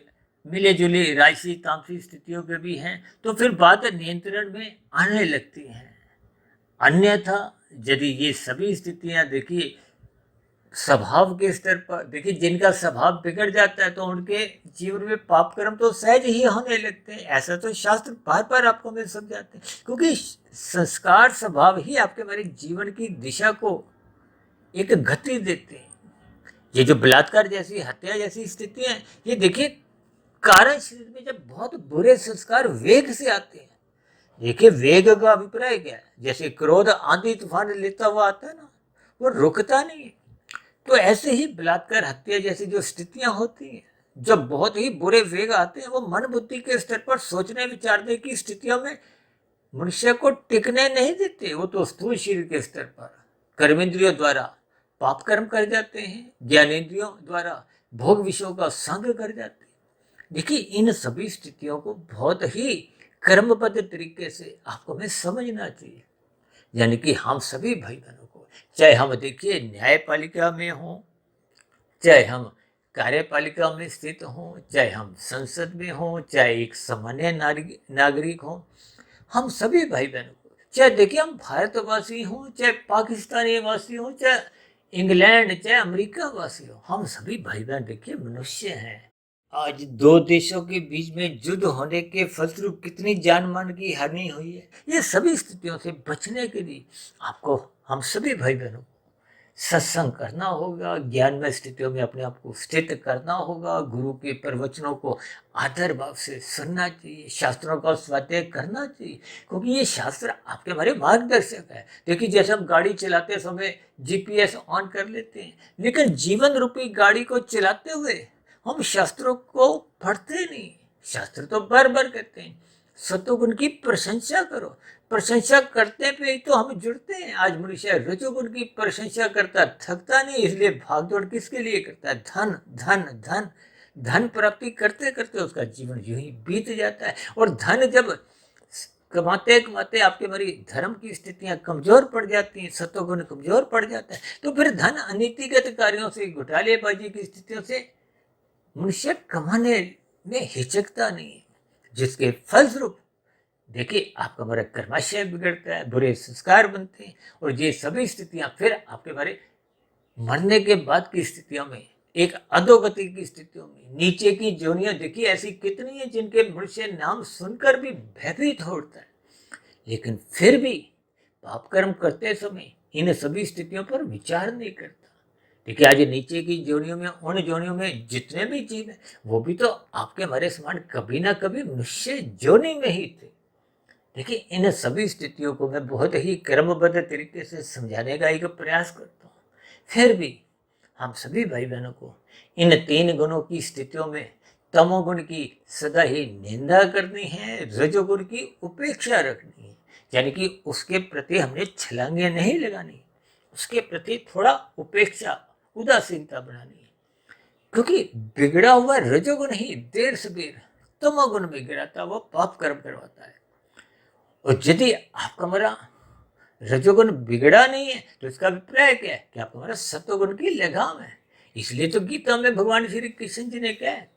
मिले जुले राजसी तामसी स्थितियों के भी हैं, तो फिर बात नियंत्रण में आने लगती हैं। अन्यथा यदि ये सभी स्थितियां देखिए स्वभाव के स्तर पर, देखिए जिनका स्वभाव बिगड़ जाता है तो उनके जीवन में पाप कर्म तो सहज ही होने लगते हैं। ऐसा तो शास्त्र बार बार आपको में समझाते हैं, क्योंकि संस्कार स्वभाव ही आपके हमारे जीवन की दिशा को एक गति देते हैं। ये जो बलात्कार जैसी हत्या जैसी स्थितियां हैं, ये देखिए कारण शरीर में जब बहुत बुरे संस्कार वेग से आते हैं। देखिए वेग का अभिप्राय क्या है? जैसे क्रोध आंधी तूफान लेता हुआ आता है ना, वो रुकता नहीं है। तो ऐसे ही बलात्कार हत्या जैसी जो स्थितियां होती हैं, जब बहुत ही बुरे वेग आते हैं, वो मन बुद्धि के स्तर पर सोचने विचारने की स्थितियों में मनुष्य को टिकने नहीं देते। वो तो स्थूल शरीर के स्तर पर कर्मेंद्रियों द्वारा पाप कर्म कर जाते हैं, ज्ञानेंद्रियों द्वारा भोग विषयों का संग कर जाते हैं। देखिए इन सभी स्थितियों को बहुत ही कर्मबद्ध तरीके से आपको हमें समझना चाहिए। यानी कि हम सभी भाई बहनों को, चाहे हम देखिए न्यायपालिका में हों, चाहे हम कार्यपालिका में स्थित हों, चाहे हम संसद में हों, चाहे एक सामान्य नागरिक हों, हम सभी भाई बहनों को, चाहे देखिए हम भारतवासी हों, चाहे पाकिस्तानी वासी हों, चाहे इंग्लैंड चाहे अमेरिका वासी हो, हम सभी भाई बहन देखिए मनुष्य हैं। आज 2 देशों के बीच में युद्ध होने के फलस्वरूप कितनी जान मान की हानि हुई है। ये सभी स्थितियों से बचने के लिए आपको हम सभी भाई बहनों को सत्संग करना होगा, ज्ञान में स्थितियों में अपने आप को स्थित करना होगा, गुरु के प्रवचनों को आदर भाव से सुनना चाहिए, शास्त्रों का स्वाध्याय करना चाहिए, क्योंकि ये शास्त्र आपके हमारे मार्गदर्शक है। देखिए जैसे हम गाड़ी चलाते समय जीपीएस ऑन कर लेते हैं, लेकिन जीवन रूपी गाड़ी को चलाते हुए हम शास्त्रों को पढ़ते नहीं। शास्त्र तो बार बार कहते हैं सत्वगुण की प्रशंसा करो, प्रशंसा करते पे ही तो हम जुड़ते हैं। आज मनुष्य रजोगुण की प्रशंसा करता थकता नहीं, इसलिए भागदौड़ किसके लिए करता है? धन धन धन धन प्राप्ति करते करते उसका जीवन यूं ही बीत जाता है। और धन जब कमाते कमाते आपके हमारी धर्म की स्थितियां कमजोर पड़ जाती हैं, सत्वगुण कमजोर पड़ जाता है, तो फिर धन अनीतिगत कार्यों से, घोटालेबाजी की स्थितियों से मनुष्य कमाने में हिचकता नहीं है, जिसके फलस्वरूप देखिए आपका हमारा कर्माशय बिगड़ता है, बुरे संस्कार बनते हैं, और ये सभी स्थितियां फिर आपके बारे मरने के बाद की स्थितियों में, एक अधोगति की स्थितियों में, नीचे की जोनियां देखिए ऐसी कितनी है जिनके मनुष्य नाम सुनकर भी भयभीत हो उठता है। लेकिन फिर भी पाप कर्म करते समय इन सभी स्थितियों पर विचार नहीं करता। देखिए, आज नीचे की जोनियों में, उन जोनियों में जितने भी जीव हैं, वो भी तो आपके हमारे समान कभी ना कभी मनुष्य जोनि में ही थे। देखिए, इन सभी स्थितियों को मैं बहुत ही क्रमबद्ध तरीके से समझाने का एक प्रयास करता हूँ। फिर भी हम सभी भाई बहनों को इन 3 गुणों की स्थितियों में तमोगुण की सदा ही निंदा करनी है, रजोगुण की उपेक्षा रखनी है। यानी कि उसके प्रति हमने छलांगे नहीं लगानी, उसके प्रति थोड़ा उपेक्षा, उदासीनता बनानी है। क्योंकि बिगड़ा हुआ रजोगुण ही देर सबेर तमोगुण में गिराता हुआ पाप कर्म करवाता है। और यदि आपका हमारा रजोगुण बिगड़ा नहीं है तो इसका अभिप्राय क्या है कि आपका हमारा सत्वगुण की लगाम है। इसलिए तो गीता में भगवान श्री कृष्ण जी ने कहा है,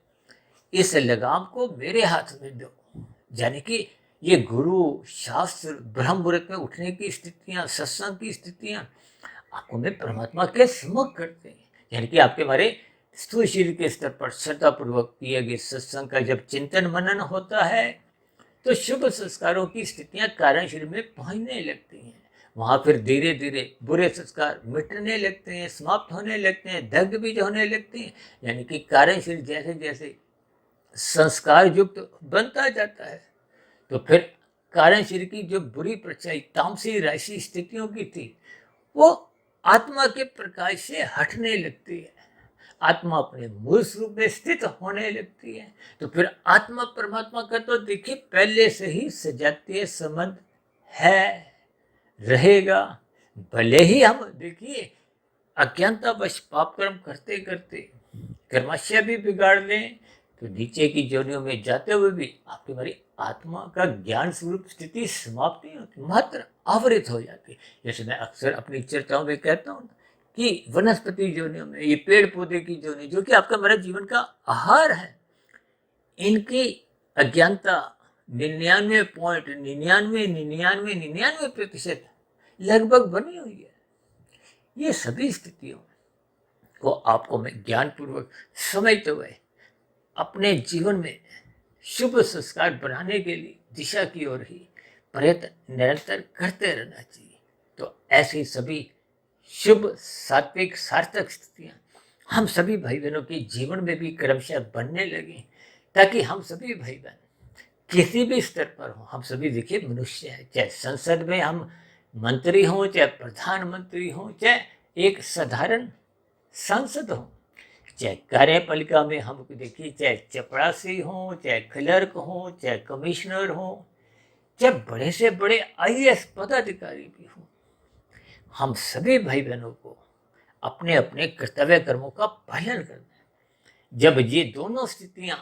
इस लगाम को मेरे हाथ में दो। यानी कि ये गुरु, शास्त्र, ब्रह्म मुहूर्त में उठने की स्थितियां, सत्संग की स्थितियां आपको में परमात्मा के समक्ष करते हैं। यानी कि आपके हमारे स्थूल शरीर के स्तर पर श्रद्धापूर्वक किए गए सत्संग का जब चिंतन मनन होता है तो शुभ संस्कारों की स्थितियां कारण शरीर में पहुंचने लगती हैं। वहां फिर धीरे धीरे बुरे संस्कार मिटने लगते हैं, समाप्त होने लगते हैं, दग्ध बीज होने लगते हैं। यानी कि कारण शरीर जैसे जैसे संस्कार युक्त बनता जाता है तो फिर कारण शरीर की जो बुरी परछाई तामसी राशि स्थितियों की थी वो आत्मा के प्रकाश से हटने लगती है। आत्मा अपने मूल स्वरूप में स्थित होने लगती है। तो फिर आत्मा परमात्मा का तो देखिए पहले से ही सजातीय संबंध है, रहेगा। भले ही हम देखिए अज्ञानतावश पाप कर्म करते करते कर्माशय भी बिगाड़ लें तो नीचे की जोनियों में जाते हुए भी आपकी हमारी आत्मा का ज्ञान स्वरूप स्थिति समाप्त नहीं होती, मात्र आवृत हो जाती। जैसे मैं अक्सर अपनी चर्चाओं में कहता हूँ कि वनस्पति जोनियों में, ये पेड़ पौधे की जोनी जो कि आपका हमारा जीवन का आहार है, इनकी अज्ञानता 99.999999% लगभग बनी हुई है। ये सभी स्थितियों को आपको मैं ज्ञानपूर्वक समझते हुए अपने जीवन में शुभ संस्कार बनाने के लिए दिशा की ओर ही प्रयत्न निरंतर करते रहना चाहिए। तो ऐसी सभी शुभ, सात्विक, सार्थक स्थितियां हम सभी भाई बहनों के जीवन में भी क्रमशः बनने लगे, ताकि हम सभी भाई बहन किसी भी स्तर पर हो, हम सभी देखिए मनुष्य हैं। चाहे संसद में हम मंत्री हों, चाहे प्रधानमंत्री हों, चाहे एक साधारण सांसद हो, चाहे कार्यपालिका में हम देखिए, चाहे चपरासी हो, चाहे क्लर्क हो, चाहे कमिश्नर हो, चाहे बड़े से बड़े आईएएस पदाधिकारी भी हो, हम सभी भाई बहनों को अपने अपने कर्तव्य कर्मों का पालन करना है। जब ये दोनों स्थितियां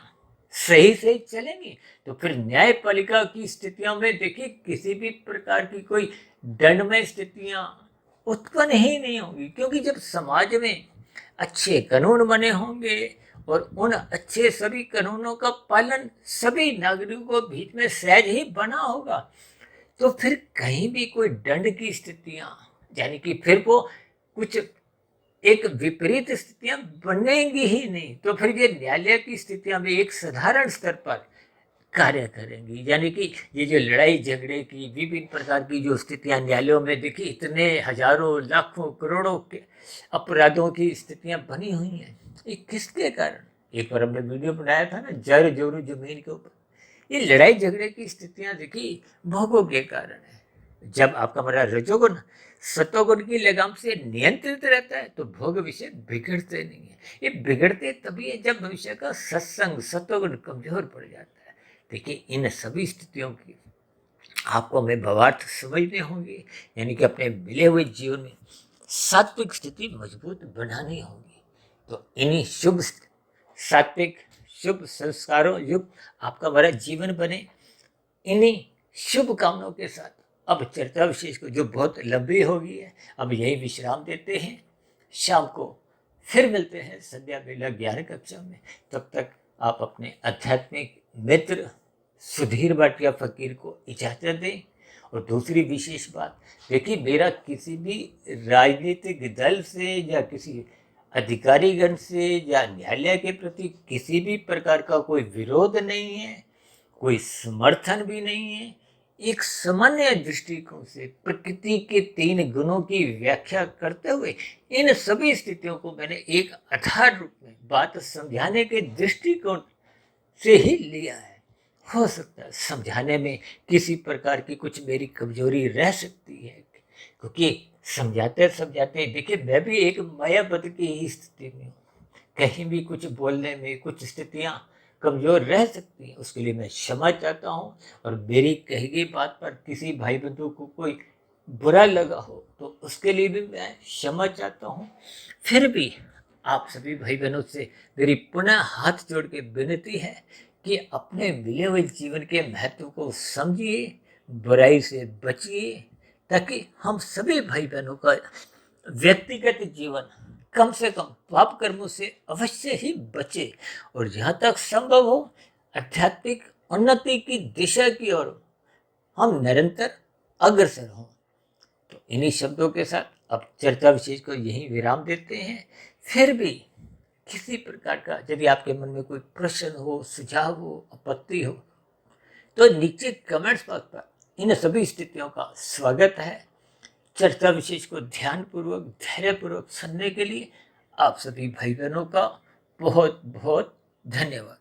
सही से चलेंगी तो फिर न्यायपालिका की स्थितियों में देखिए किसी भी प्रकार की कोई दंडमय स्थितियां उत्पन्न ही नहीं होंगी। क्योंकि जब समाज में अच्छे कानून बने होंगे और उन अच्छे सभी कानूनों का पालन सभी नागरिकों के बीच में सहज ही बना होगा तो फिर कहीं भी कोई दंड की स्थितियां, यानी कि फिर वो कुछ एक विपरीत स्थितियां बनेंगी ही नहीं। तो फिर ये न्यायालय की स्थितियां भी एक साधारण स्तर पर कार्य करेंगी। यानी कि ये जो लड़ाई झगड़े की विभिन्न प्रकार की जो स्थितियां न्यायालयों में देखिए, इतने हजारों लाखों करोड़ों के अपराधों की स्थितियां बनी हुई हैं, ये किसके कारण? एक बार हमने वीडियो बनाया था ना, जर जोरू जमीन के ऊपर। ये लड़ाई झगड़े की स्थितियां देखिए भोगों के कारण है। जब आपका हमारा रजोगुण सतोगुण की लगाम से नियंत्रित रहता है तो भोग विषय बिगड़ते नहीं है। ये बिगड़ते तभी है जब भविष्य का सत्संग सतोगुण कमजोर पड़ जाता है। देखिए, इन सभी स्थितियों की आपको हमें भावार्थ समझने होंगे। यानी कि अपने मिले हुए जीवन में सात्विक स्थिति मजबूत बनानी होगी। तो इन्हीं शुभ सात्विक शुभ संस्कारों युक्त आपका हमारा जीवन बने, इन्हीं शुभ कामनाओं के साथ अब चर्चा विशेष को जो बहुत लंबी हो गई है, अब यही विश्राम देते हैं। शाम को फिर मिलते हैं संध्या बेला 11 कक्षा में। तब तक आप अपने आध्यात्मिक मित्र सुधीर भाटिया फकीर को इजाज़त दें। और दूसरी विशेष बात, देखिए, मेरा किसी भी राजनीतिक दल से या किसी अधिकारीगण से या न्यायालय के प्रति किसी भी प्रकार का कोई विरोध नहीं है, कोई समर्थन भी नहीं है। एक सामान्य दृष्टिकोण से प्रकृति के 3 गुणों की व्याख्या करते हुए इन सभी स्थितियों को मैंने एक आधार रूप में बात समझाने के दृष्टिकोण से ही लिया है। हो सकता है समझाने में किसी प्रकार की कुछ मेरी कमजोरी रह सकती है, क्योंकि समझाते समझाते देखिए मैं भी एक मायाबद्ध की ही स्थिति में हूँ। कहीं भी कुछ बोलने में कुछ स्थितियाँ कमजोर रह सकती हैं, उसके लिए मैं क्षमा चाहता हूँ। और मेरी कही गई बात पर किसी भाई बंधु को कोई बुरा लगा हो तो उसके लिए भी मैं क्षमा चाहता हूँ। फिर भी आप सभी भाई बहनों से मेरी पुनः हाथ जोड़ के विनती है कि अपने मिले हुए जीवन के महत्व को समझिए, बुराई से बचिए, ताकि हम सभी भाई बहनों का व्यक्तिगत जीवन कम से कम पाप कर्मों से अवश्य ही बचे और जहाँ तक संभव हो आध्यात्मिक उन्नति की दिशा की ओर हम निरंतर अग्रसर हों। तो इन्हीं शब्दों के साथ अब चर्चा विशेष को यहीं विराम देते हैं। फिर भी किसी प्रकार का यदि आपके मन में कोई प्रश्न हो, सुझाव हो, आपत्ति हो तो नीचे कमेंट्स बॉक्स पर इन सभी स्थितियों का स्वागत है। चर्चा विशेष को ध्यानपूर्वक धैर्यपूर्वक सुनने के लिए आप सभी भाई बहनों का बहुत बहुत धन्यवाद।